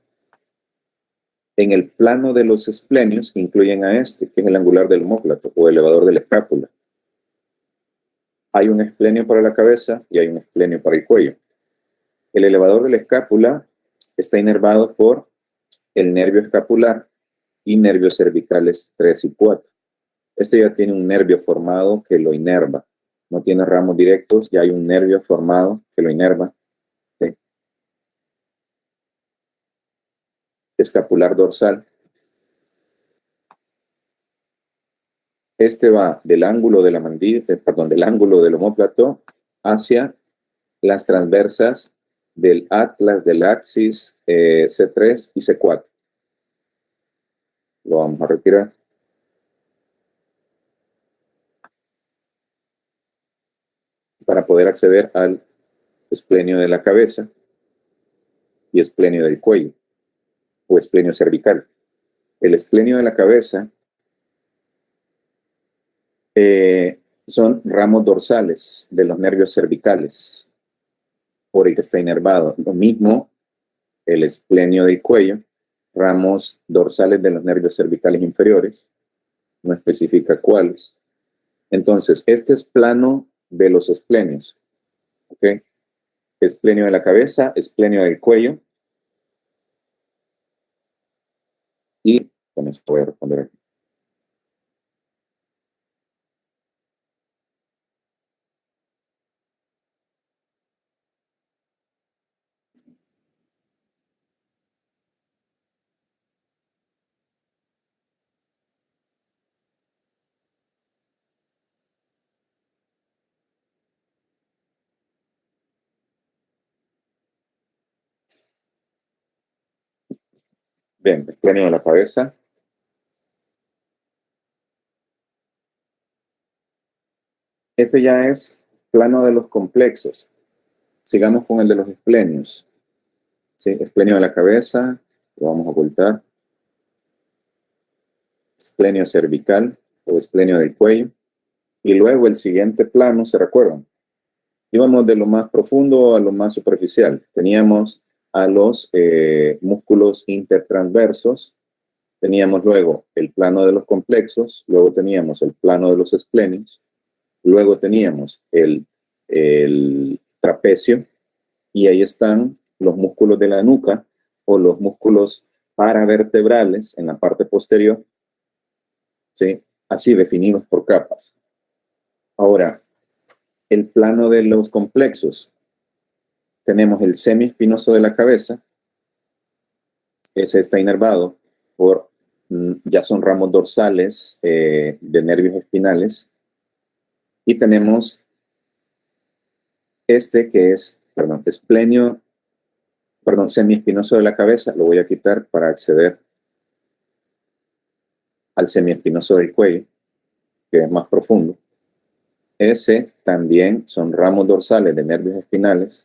en el plano de los esplenios, que incluyen a este, que es el angular del omóplato o elevador de la escápula. Hay un esplenio para la cabeza y hay un esplenio para el cuello. El elevador de la escápula está inervado por el nervio escapular y nervios cervicales 3 y 4. Este ya tiene un nervio formado que lo inerva. No tiene ramos directos, ya hay un nervio formado que lo inerva. ¿Sí? Escapular dorsal. Este va del ángulo de la del ángulo del omóplato hacia las transversas del atlas, del axis C3 y C4. Lo vamos a retirar. Para poder acceder al esplenio de la cabeza y esplenio del cuello o esplenio cervical. El esplenio de la cabeza son ramos dorsales de los nervios cervicales por el que está inervado. Lo mismo el esplenio del cuello, ramos dorsales de los nervios cervicales inferiores, no especifica cuáles. Entonces, este es plano de los esplenios, ¿ok? Esplenio de la cabeza, esplenio del cuello. Y con esto voy a responder aquí. Bien, esplenio de la cabeza. Este ya es plano de los complexos. Sigamos con el de los esplenios. ¿Sí? Esplenio de la cabeza, lo vamos a ocultar. Esplenio cervical o esplenio del cuello. Y luego el siguiente plano, ¿se recuerdan? Íbamos de lo más profundo a lo más superficial. Teníamos a los músculos intertransversos. Teníamos luego el plano de los complexos. Luego teníamos el plano de los esplenios. Luego teníamos el trapecio. Y ahí están los músculos de la nuca o los músculos paravertebrales en la parte posterior, ¿sí? Así definidos por capas. Ahora, el plano de los complexos. Tenemos el semiespinoso de la cabeza. Ese está inervado por, ya son ramos dorsales de nervios espinales. Y tenemos este que es, semiespinoso de la cabeza. Lo voy a quitar para acceder al semiespinoso del cuello, que es más profundo. Ese también son ramos dorsales de nervios espinales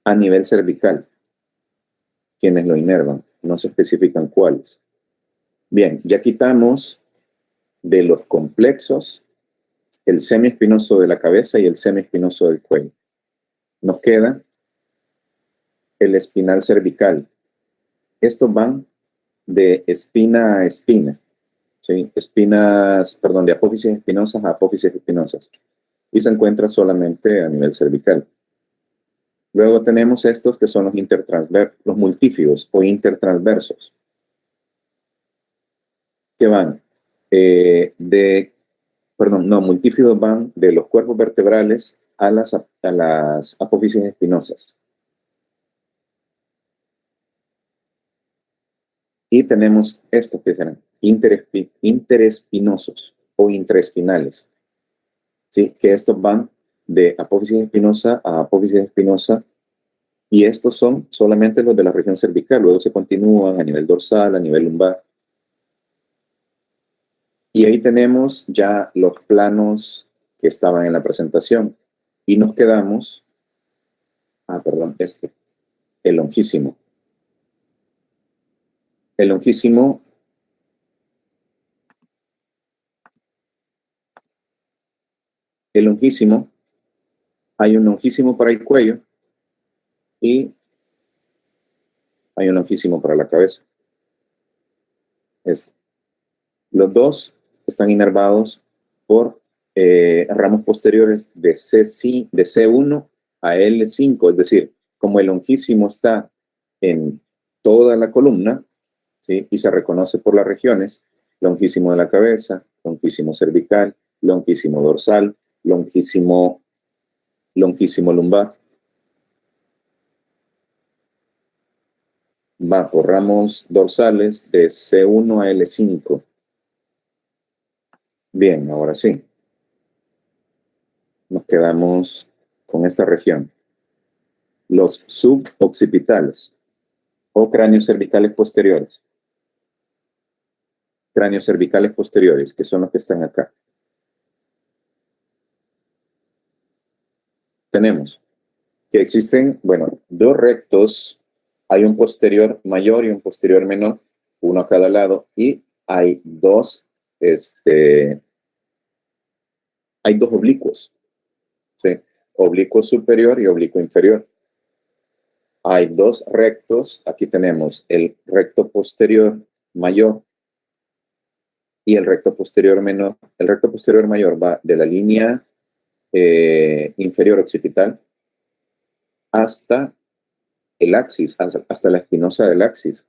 a nivel cervical. Quienes lo inervan, no se especifican cuáles. Bien, ya quitamos de los complexos el semiespinoso de la cabeza y el semiespinoso del cuello. Nos queda el espinal cervical. Estos van de espina a espina. ¿Sí? De apófisis espinosas a apófisis espinosas. Y se encuentra solamente a nivel cervical. Luego tenemos estos que son los multífidos o intertransversos. Que van multífidos van de los cuerpos vertebrales a las apófisis espinosas. Y tenemos estos que serán interespinosos o intraespinales, ¿sí? Que estos van de apófisis espinosa a apófisis espinosa, y estos son solamente los de la región cervical. Luego se continúan a nivel dorsal, a nivel lumbar. Y ahí tenemos ya los planos que estaban en la presentación. Y nos quedamos, el longísimo. El longísimo hay un longísimo para el cuello y hay un longísimo para la cabeza. Los dos están inervados por ramos posteriores de C1 a L5, es decir, como el longísimo está en toda la columna, ¿sí? Y se reconoce por las regiones: longísimo de la cabeza, longísimo cervical, longísimo dorsal, longísimo lumbar. Va por ramos dorsales de C1 a L5. Bien, ahora sí. Nos quedamos con esta región. Los suboccipitales o cráneos cervicales posteriores. Cráneos cervicales posteriores, que son los que están acá. Tenemos que existen, dos rectos. Hay un posterior mayor y un posterior menor, uno a cada lado, y hay dos hay dos oblicuos, ¿sí? Oblicuo superior y oblicuo inferior. Hay dos rectos. Aquí tenemos el recto posterior mayor y el recto posterior menor. El recto posterior mayor va de la línea inferior occipital hasta el axis, hasta la espinosa del axis.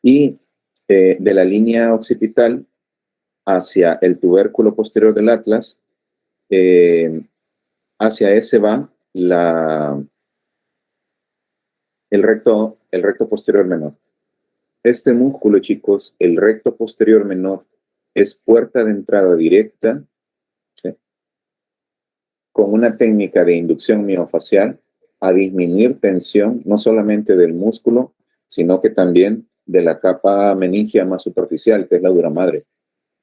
Y de la línea occipital hacia el tubérculo posterior del atlas, hacia ese va el recto posterior menor. Este músculo, chicos, el recto posterior menor, es puerta de entrada directa, ¿sí?, con una técnica de inducción miofacial a disminuir tensión, no solamente del músculo, sino que también de la capa meningia más superficial, que es la dura madre.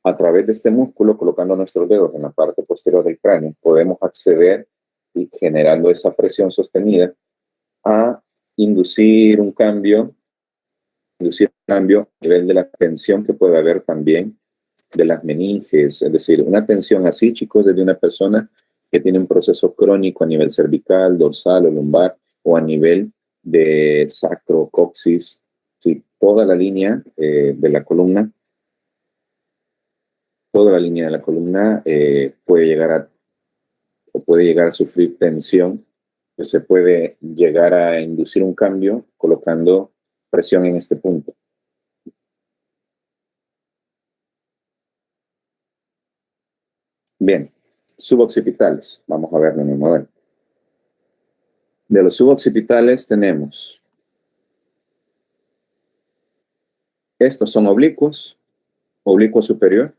A través de este músculo, colocando nuestros dedos en la parte posterior del cráneo, podemos acceder, y generando esa presión sostenida, a inducir un cambio a nivel de la tensión que puede haber también de las meninges. Es decir, una tensión así, chicos, desde una persona que tiene un proceso crónico a nivel cervical, dorsal o lumbar, o a nivel de sacro, coxis, ¿sí?, toda la línea de la columna, puede llegar a sufrir tensión, que se puede llegar a inducir un cambio colocando presión en este punto. Bien, suboccipitales. Vamos a ver de nuevo. A ver. De los suboccipitales tenemos, estos son oblicuos, oblicuo superior,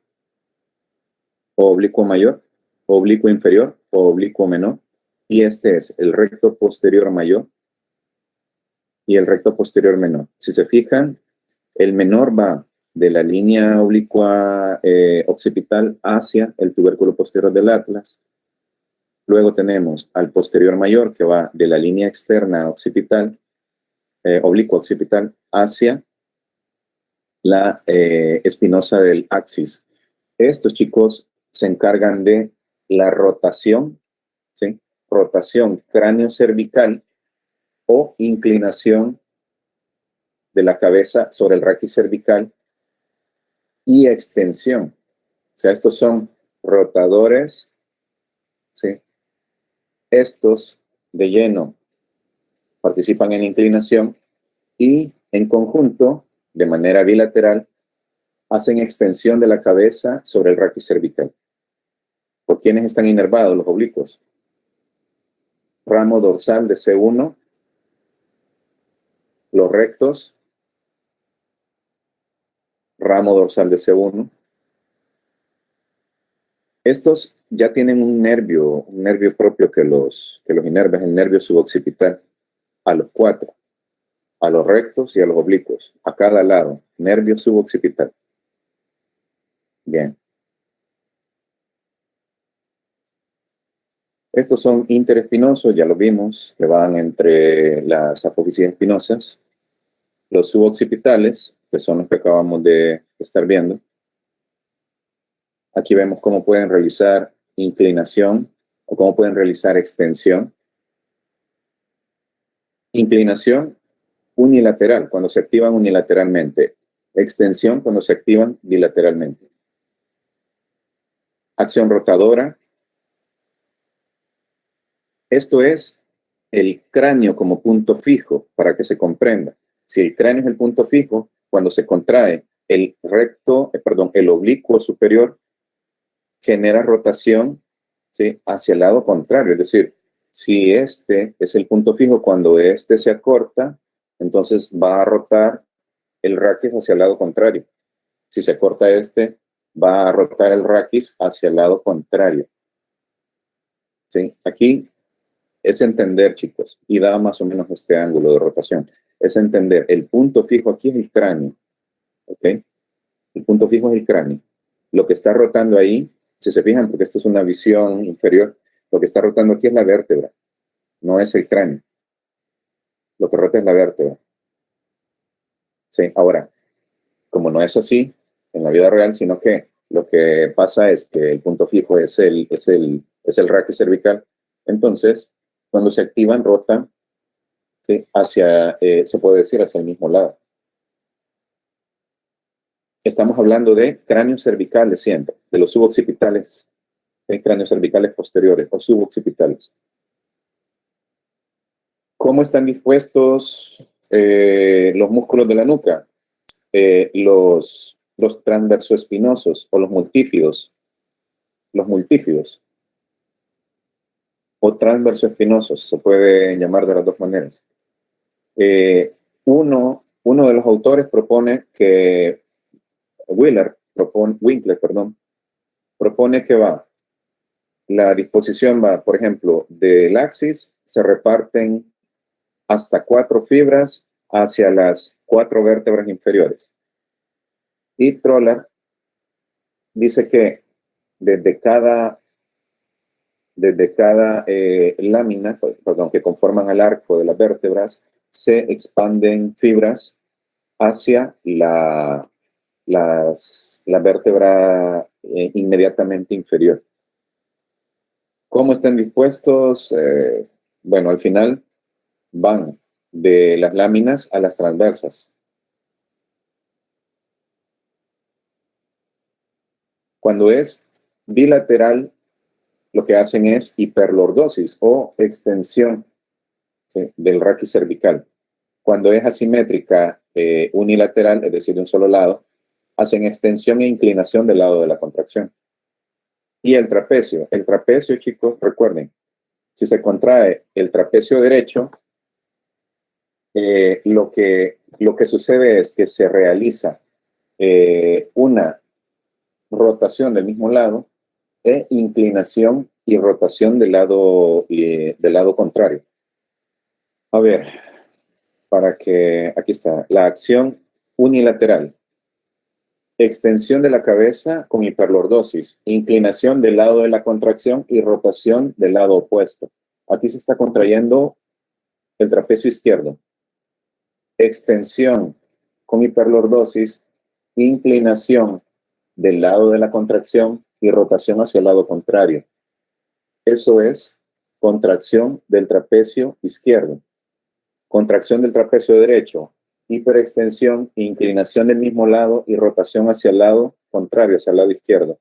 o oblicuo mayor, o oblicuo inferior, o oblicuo menor. Y este es el recto posterior mayor y el recto posterior menor. Si se fijan, el menor va de la línea oblicua occipital hacia el tubérculo posterior del atlas. Luego tenemos al posterior mayor, que va de la línea externa occipital, oblicua occipital, hacia la espinosa del axis. Estos, chicos, se encargan de la rotación, ¿sí?, rotación cráneo-cervical o inclinación de la cabeza sobre el raquis cervical y extensión. O sea, estos son rotadores, ¿sí? Estos de lleno participan en inclinación y en conjunto, de manera bilateral, hacen extensión de la cabeza sobre el raquis cervical. ¿Por quiénes están inervados los oblicuos? Ramo dorsal de C1, los rectos, ramo dorsal de C1. Estos ya tienen un nervio propio que los inerva, es el nervio suboccipital, a los cuatro, a los rectos y a los oblicuos, a cada lado, nervio suboccipital. Bien. Estos son interespinosos, ya lo vimos, que van entre las apófisis espinosas. Los suboccipitales, que son los que acabamos de estar viendo. Aquí vemos cómo pueden realizar inclinación o cómo pueden realizar extensión. Inclinación unilateral, cuando se activan unilateralmente. Extensión, cuando se activan bilateralmente. Acción rotadora. Esto es el cráneo como punto fijo, para que se comprenda. Si el cráneo es el punto fijo, cuando se contrae el oblicuo superior, genera rotación, ¿sí?, hacia el lado contrario. Es decir, si este es el punto fijo, cuando este se acorta, entonces va a rotar el raquis hacia el lado contrario. Si se corta este, va a rotar el raquis hacia el lado contrario. ¿Sí? Aquí es entender, chicos, y da más o menos este ángulo de rotación. Es entender, el punto fijo aquí es el cráneo. ¿Ok? El punto fijo es el cráneo. Lo que está rotando ahí, si se fijan, porque esto es una visión inferior, lo que está rotando aquí es la vértebra, no es el cráneo. Lo que rota es la vértebra. ¿Sí? Ahora, como no es así en la vida real, sino que lo que pasa es que el punto fijo es el raquis cervical. Entonces, cuando se activan, rotan, ¿sí? Hacia, se puede decir, hacia el mismo lado. Estamos hablando de cráneos cervicales siempre, de los suboccipitales, de cráneos cervicales posteriores o suboccipitales. ¿Cómo están dispuestos los músculos de la nuca? Los transversoespinosos o los multífidos o transversoespinosos, se puede llamar de las dos maneras. Uno de los autores propone que Winkler, propone que la disposición va, por ejemplo, del axis, se reparten hasta 4 fibras hacia las 4 vértebras inferiores. Y Troller dice que desde cada lámina, perdón, que conforman el arco de las vértebras, se expanden fibras hacia la vértebra inmediatamente inferior. ¿Cómo están dispuestos? Bueno, al final van de las láminas a las transversas. Cuando es bilateral, lo que hacen es hiperlordosis o extensión, ¿sí?, del raquis cervical. Cuando es asimétrica, unilateral, es decir, de un solo lado, hacen extensión e inclinación del lado de la contracción. Y el trapecio, chicos, recuerden, si se contrae el trapecio derecho, lo que sucede es que se realiza una rotación del mismo lado e inclinación y rotación del lado contrario. A ver, aquí está, la acción unilateral. Extensión de la cabeza con hiperlordosis, inclinación del lado de la contracción y rotación del lado opuesto. Aquí se está contrayendo el trapecio izquierdo. Extensión con hiperlordosis, inclinación del lado de la contracción y rotación hacia el lado contrario. Eso es contracción del trapecio izquierdo. Contracción del trapecio derecho, hiperextensión, inclinación del mismo lado y rotación hacia el lado contrario, hacia el lado izquierdo.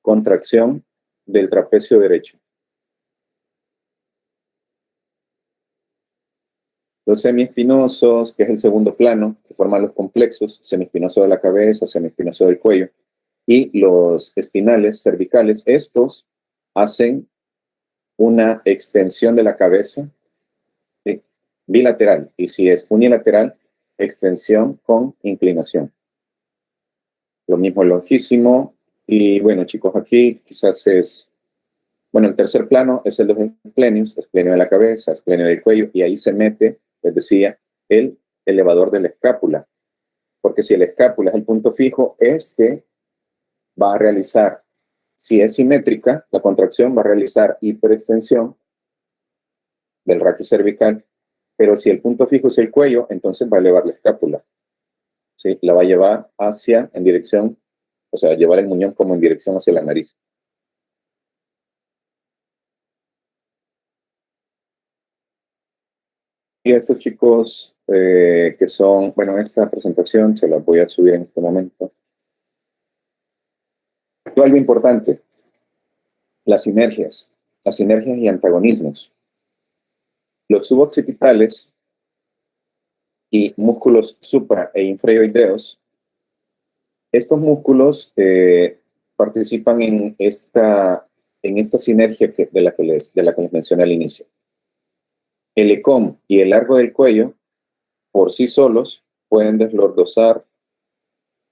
Contracción del trapecio derecho. Los semiespinosos, que es el segundo plano, que forman los complexos, semiespinoso de la cabeza, semiespinoso del cuello, y los espinales cervicales, estos hacen una extensión de la cabeza, ¿sí?, bilateral, y si es unilateral, extensión con inclinación. Lo mismo el longísimo, y bueno, chicos, aquí quizás el tercer plano es el de los esplenios, esplenio de la cabeza, esplenio del cuello, y ahí se mete, les decía, el elevador de la escápula, porque si la escápula es el punto fijo, va a realizar, si es simétrica, la contracción va a realizar hiperextensión del raquis cervical, pero si el punto fijo es el cuello, entonces va a elevar la escápula, ¿sí? La va a llevar en dirección, o sea, llevar el muñón como en dirección hacia la nariz. Y estos chicos que son, bueno, esta presentación se la voy a subir en este momento. Algo importante, las sinergias y antagonismos. Los suboccipitales y músculos supra e infraoideos, estos músculos participan en esta sinergia de la que les mencioné al inicio. El ECOM y el largo del cuello, por sí solos, pueden deslordosar,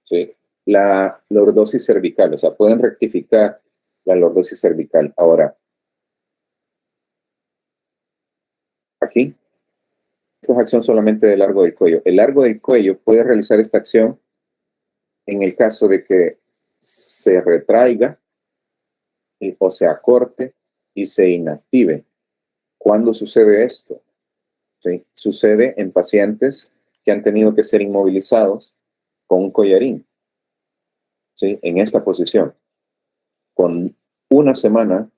¿sí?, la lordosis cervical, o sea, pueden rectificar la lordosis cervical. Ahora, aquí, esta es acción solamente del largo del cuello. El largo del cuello puede realizar esta acción en el caso de que se retraiga o se acorte y se inactive. ¿Cuándo sucede esto? ¿Sí? Sucede en pacientes que han tenido que ser inmovilizados con un collarín. ¿sí? En esta posición. Con una semana,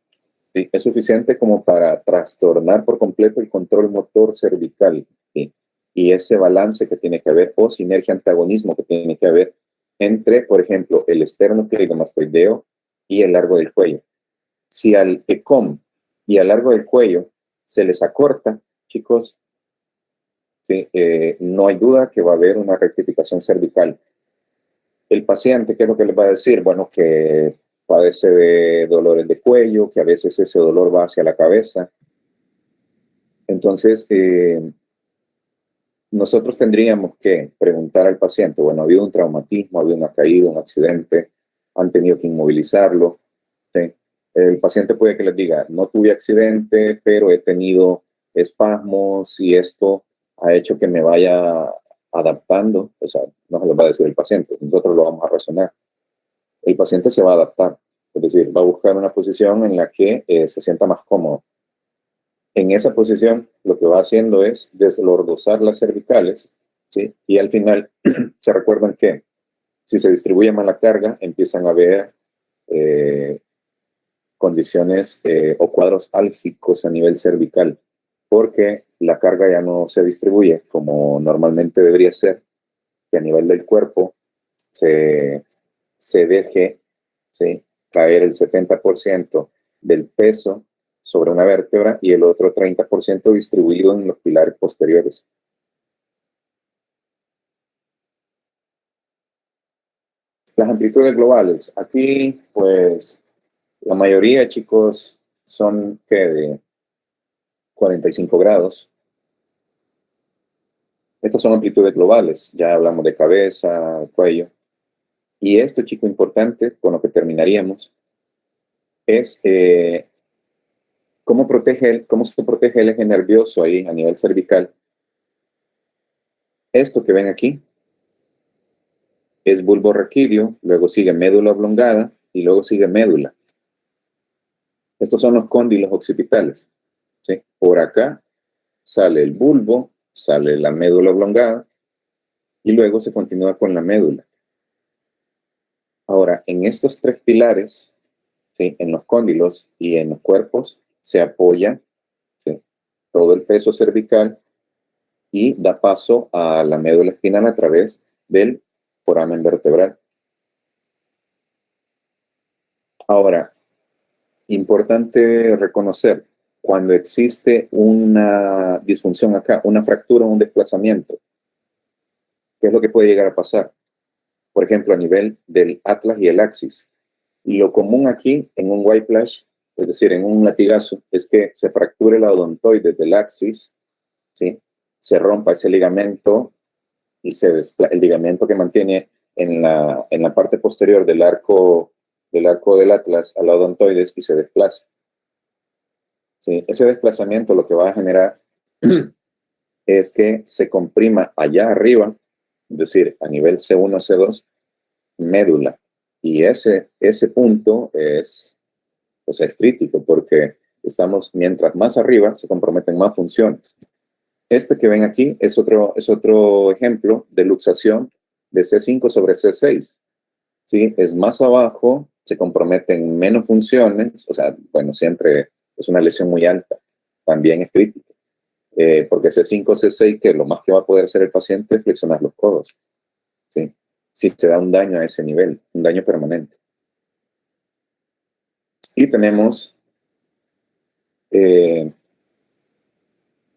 ¿sí? Es suficiente como para trastornar por completo el control motor cervical, ¿sí? Y ese balance que tiene que haber, o sinergia antagonismo que tiene que haber entre, por ejemplo, el esternocleidomastoideo y el largo del cuello. Si al ECOM y al largo del cuello se les acorta, chicos, ¿sí? No hay duda que va a haber una rectificación cervical. El paciente, ¿qué es lo que les va a decir? Bueno, que padece de dolores de cuello, que a veces ese dolor va hacia la cabeza. Entonces, nosotros tendríamos que preguntar al paciente, bueno, ha habido un traumatismo, ha habido una caída, un accidente, han tenido que inmovilizarlo, ¿sí? El paciente puede que les diga, no tuve accidente, pero he tenido espasmos y esto ha hecho que me vaya adaptando. O sea, no se lo va a decir el paciente, nosotros lo vamos a razonar. El paciente se va a adaptar, es decir, va a buscar una posición en la que se sienta más cómodo. En esa posición, lo que va haciendo es deslordosar las cervicales, ¿sí? Y al final, se recuerdan que si se distribuye más la carga, empiezan a haber condiciones o cuadros álgicos a nivel cervical, porque la carga ya no se distribuye como normalmente debería ser, que a nivel del cuerpo se deje, ¿sí?, caer el 70% del peso sobre una vértebra y el otro 30% distribuido en los pilares posteriores. Las amplitudes globales. Aquí, pues, la mayoría, chicos, son que de 45 grados. Estas son amplitudes globales. Ya hablamos de cabeza, cuello. Y esto, chico, importante, con lo que terminaríamos, es cómo se protege el eje nervioso ahí a nivel cervical. Esto que ven aquí es bulbo raquídeo, luego sigue médula oblongada y luego sigue médula. Estos son los cóndilos occipitales, ¿sí? Por acá sale el bulbo, sale la médula oblongada y luego se continúa con la médula. Ahora, en estos tres pilares, ¿sí?, en los cóndilos y en los cuerpos, se apoya, ¿sí?, todo el peso cervical y da paso a la médula espinal a través del foramen vertebral. Ahora, importante reconocer, cuando existe una disfunción acá, una fractura, un desplazamiento, ¿qué es lo que puede llegar a pasar? Por ejemplo, a nivel del atlas y el axis. Lo común aquí, en un whiplash, es decir, en un latigazo, es que se fracture la odontoide del axis, ¿sí?, se rompa ese ligamento y el ligamento que mantiene en la parte posterior del arco del atlas a la odontoides y se desplaza. ¿Sí? Ese desplazamiento lo que va a generar es que se comprima allá arriba, es decir, a nivel C1, C2, médula. Y ese punto es crítico porque mientras más arriba, se comprometen más funciones. Este que ven aquí es otro ejemplo de luxación de C5 sobre C6. ¿Sí? Es más abajo, se comprometen menos funciones, o sea, bueno, siempre es una lesión muy alta, también es crítico, porque C5, C6, que lo más que va a poder hacer el paciente es flexionar los codos, ¿sí?, si se da un daño a ese nivel, un daño permanente. Y tenemos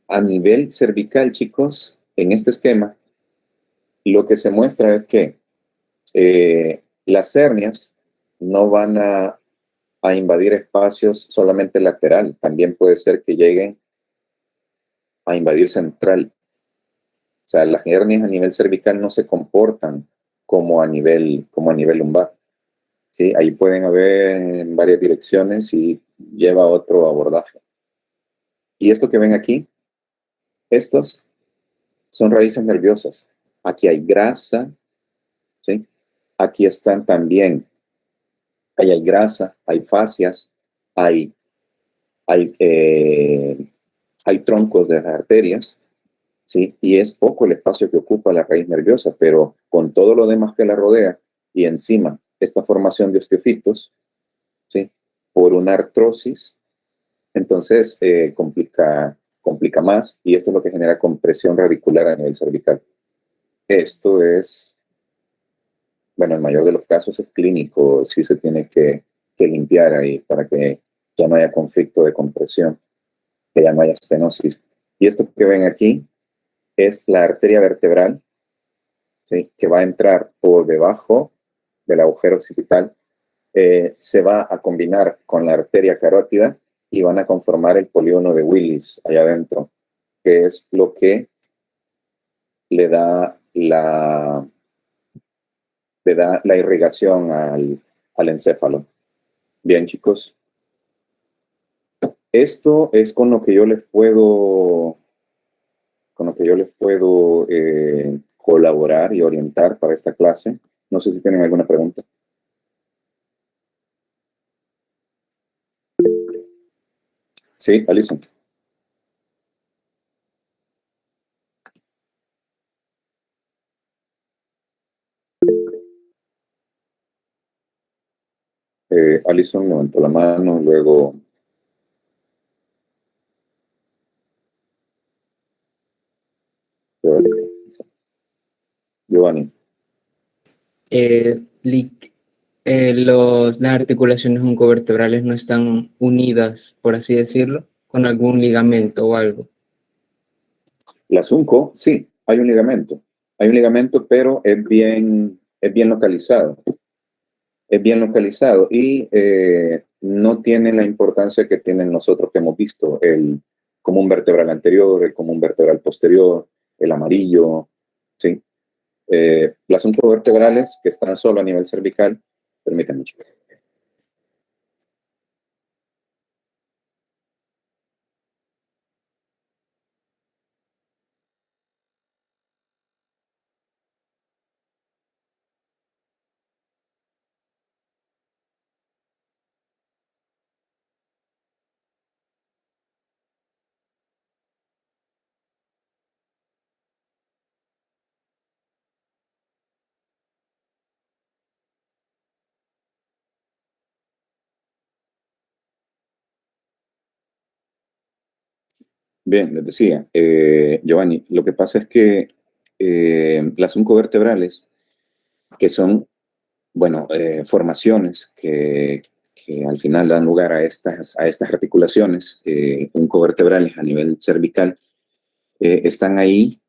a nivel cervical, chicos, en este esquema, lo que se muestra es que las hernias no van a invadir espacios solamente lateral, también puede ser que lleguen a invadir central. O sea, las hernias a nivel cervical no se comportan como a nivel lumbar. ¿Sí? Ahí pueden haber en varias direcciones y lleva a otro abordaje. Y esto que ven aquí, estos son raíces nerviosas. Aquí hay grasa, ¿sí? Aquí están también, ahí hay grasa, hay fascias, hay troncos de las arterias, ¿sí? Y es poco el espacio que ocupa la raíz nerviosa, pero con todo lo demás que la rodea y encima esta formación de osteofitos, ¿sí? Por una artrosis, entonces complica más, y esto es lo que genera compresión radicular a nivel cervical. Esto es, bueno, en el mayor de los casos es clínico, sí se tiene que limpiar ahí para que ya no haya conflicto de compresión, que ya no haya estenosis. Y esto que ven aquí es la arteria vertebral, ¿sí? Que va a entrar por debajo del agujero occipital, se va a combinar con la arteria carótida y van a conformar el polígono de Willis allá adentro, que es lo que le da la irrigación al encéfalo. Bien, chicos. Esto es con lo que yo les puedo colaborar y orientar para esta clase. No sé si tienen alguna pregunta. Sí, Alison. Alison levantó la mano, luego Giovanni. Las articulaciones oncovertebrales no están unidas, por así decirlo, con algún ligamento o algo. Las unco, sí, hay un ligamento. Hay un ligamento, pero es bien localizado. Es bien localizado y no tiene la importancia que tienen nosotros que hemos visto, el común vertebral anterior, el común vertebral posterior, el amarillo, ¿sí? Las oncovertebrales que están solo a nivel cervical, permítanme. Bien, les decía, Giovanni, lo que pasa es que las oncovertebrales, que son, bueno, formaciones que al final dan lugar a estas articulaciones oncovertebrales a nivel cervical, están ahí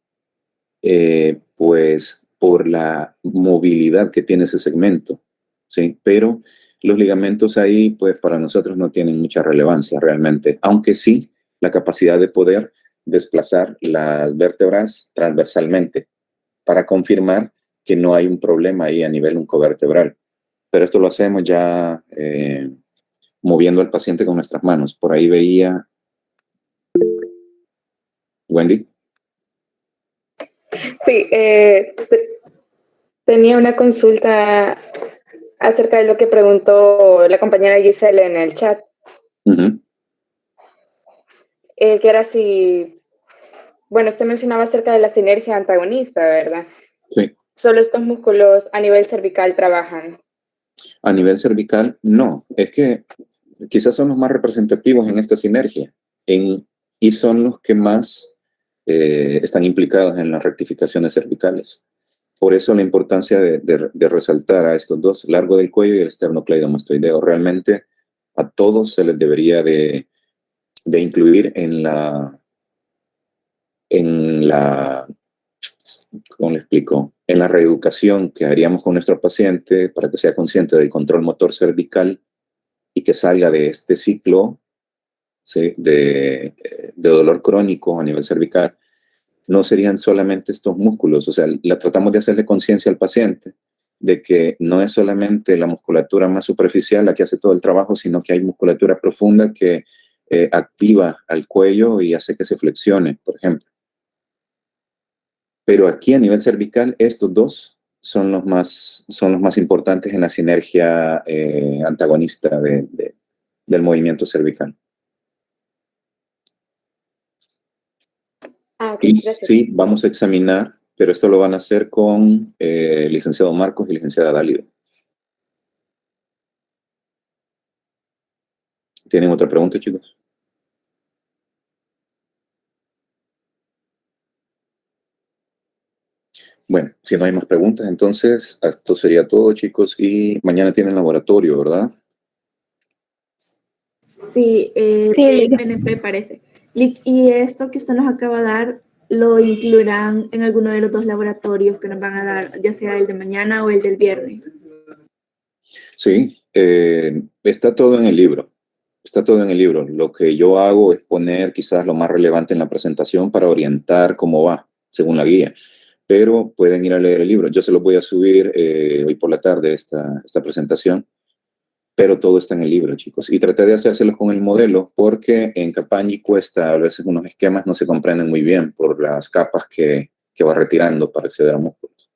pues por la movilidad que tiene ese segmento, ¿sí? Pero los ligamentos ahí, pues para nosotros no tienen mucha relevancia realmente, aunque sí la capacidad de poder desplazar las vértebras transversalmente para confirmar que no hay un problema ahí a nivel oncovertebral. Pero esto lo hacemos ya moviendo al paciente con nuestras manos. Por ahí veía Wendy. Sí, tenía una consulta acerca de lo que preguntó la compañera Giselle en el chat. Que era si, bueno, usted mencionaba acerca de la sinergia antagonista, ¿verdad? Sí. ¿Solo estos músculos a nivel cervical trabajan? A nivel cervical, no. Es que quizás son los más representativos en esta sinergia y son los que más están implicados en las rectificaciones cervicales. Por eso la importancia de resaltar a estos dos, largo del cuello y el esternocleidomastoideo. Realmente a todos se les debería de incluir en la, ¿cómo le explico? En la reeducación que haríamos con nuestro paciente para que sea consciente del control motor cervical y que salga de este ciclo, ¿sí? de dolor crónico a nivel cervical. No serían solamente estos músculos, o sea, tratamos de hacerle conciencia al paciente de que no es solamente la musculatura más superficial la que hace todo el trabajo, sino que hay musculatura profunda que activa al cuello y hace que se flexione, por ejemplo. Pero aquí a nivel cervical, estos dos son los más importantes en la sinergia antagonista del movimiento cervical. Okay, y gracias. sí, vamos a examinar, pero esto lo van a hacer con licenciado Marcos y licenciada Dálido. ¿Tienen otra pregunta, chicos? Bueno, si no hay más preguntas, entonces esto sería todo, chicos. Y mañana tienen laboratorio, ¿verdad? Sí, Sí. PNP parece. Y esto que usted nos acaba de dar, ¿lo incluirán en alguno de los 2 laboratorios que nos van a dar, ya sea el de mañana o el del viernes? Sí, está todo en el libro. Está todo en el libro. Lo que yo hago es poner quizás lo más relevante en la presentación para orientar cómo va, según la guía. Pero pueden ir a leer el libro. Yo se los voy a subir hoy por la tarde, esta presentación, pero todo está en el libro, chicos. Y traté de hacérselos con el modelo porque en Capangui cuesta, a veces unos esquemas no se comprenden muy bien por las capas que va retirando para acceder a músculos.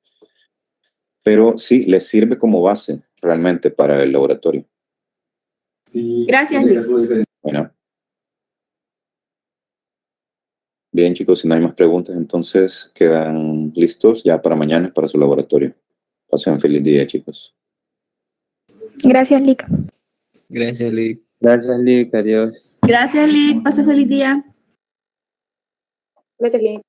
Pero sí, les sirve como base realmente para el laboratorio. Gracias, Lick. Bueno. Bien, chicos, si no hay más preguntas, entonces quedan listos ya para mañana para su laboratorio. Pasen un feliz día, chicos. Gracias, Lick. Gracias, Lick. Gracias, Lick. Adiós. Gracias, Lick. Pase feliz día. Gracias, Lynn.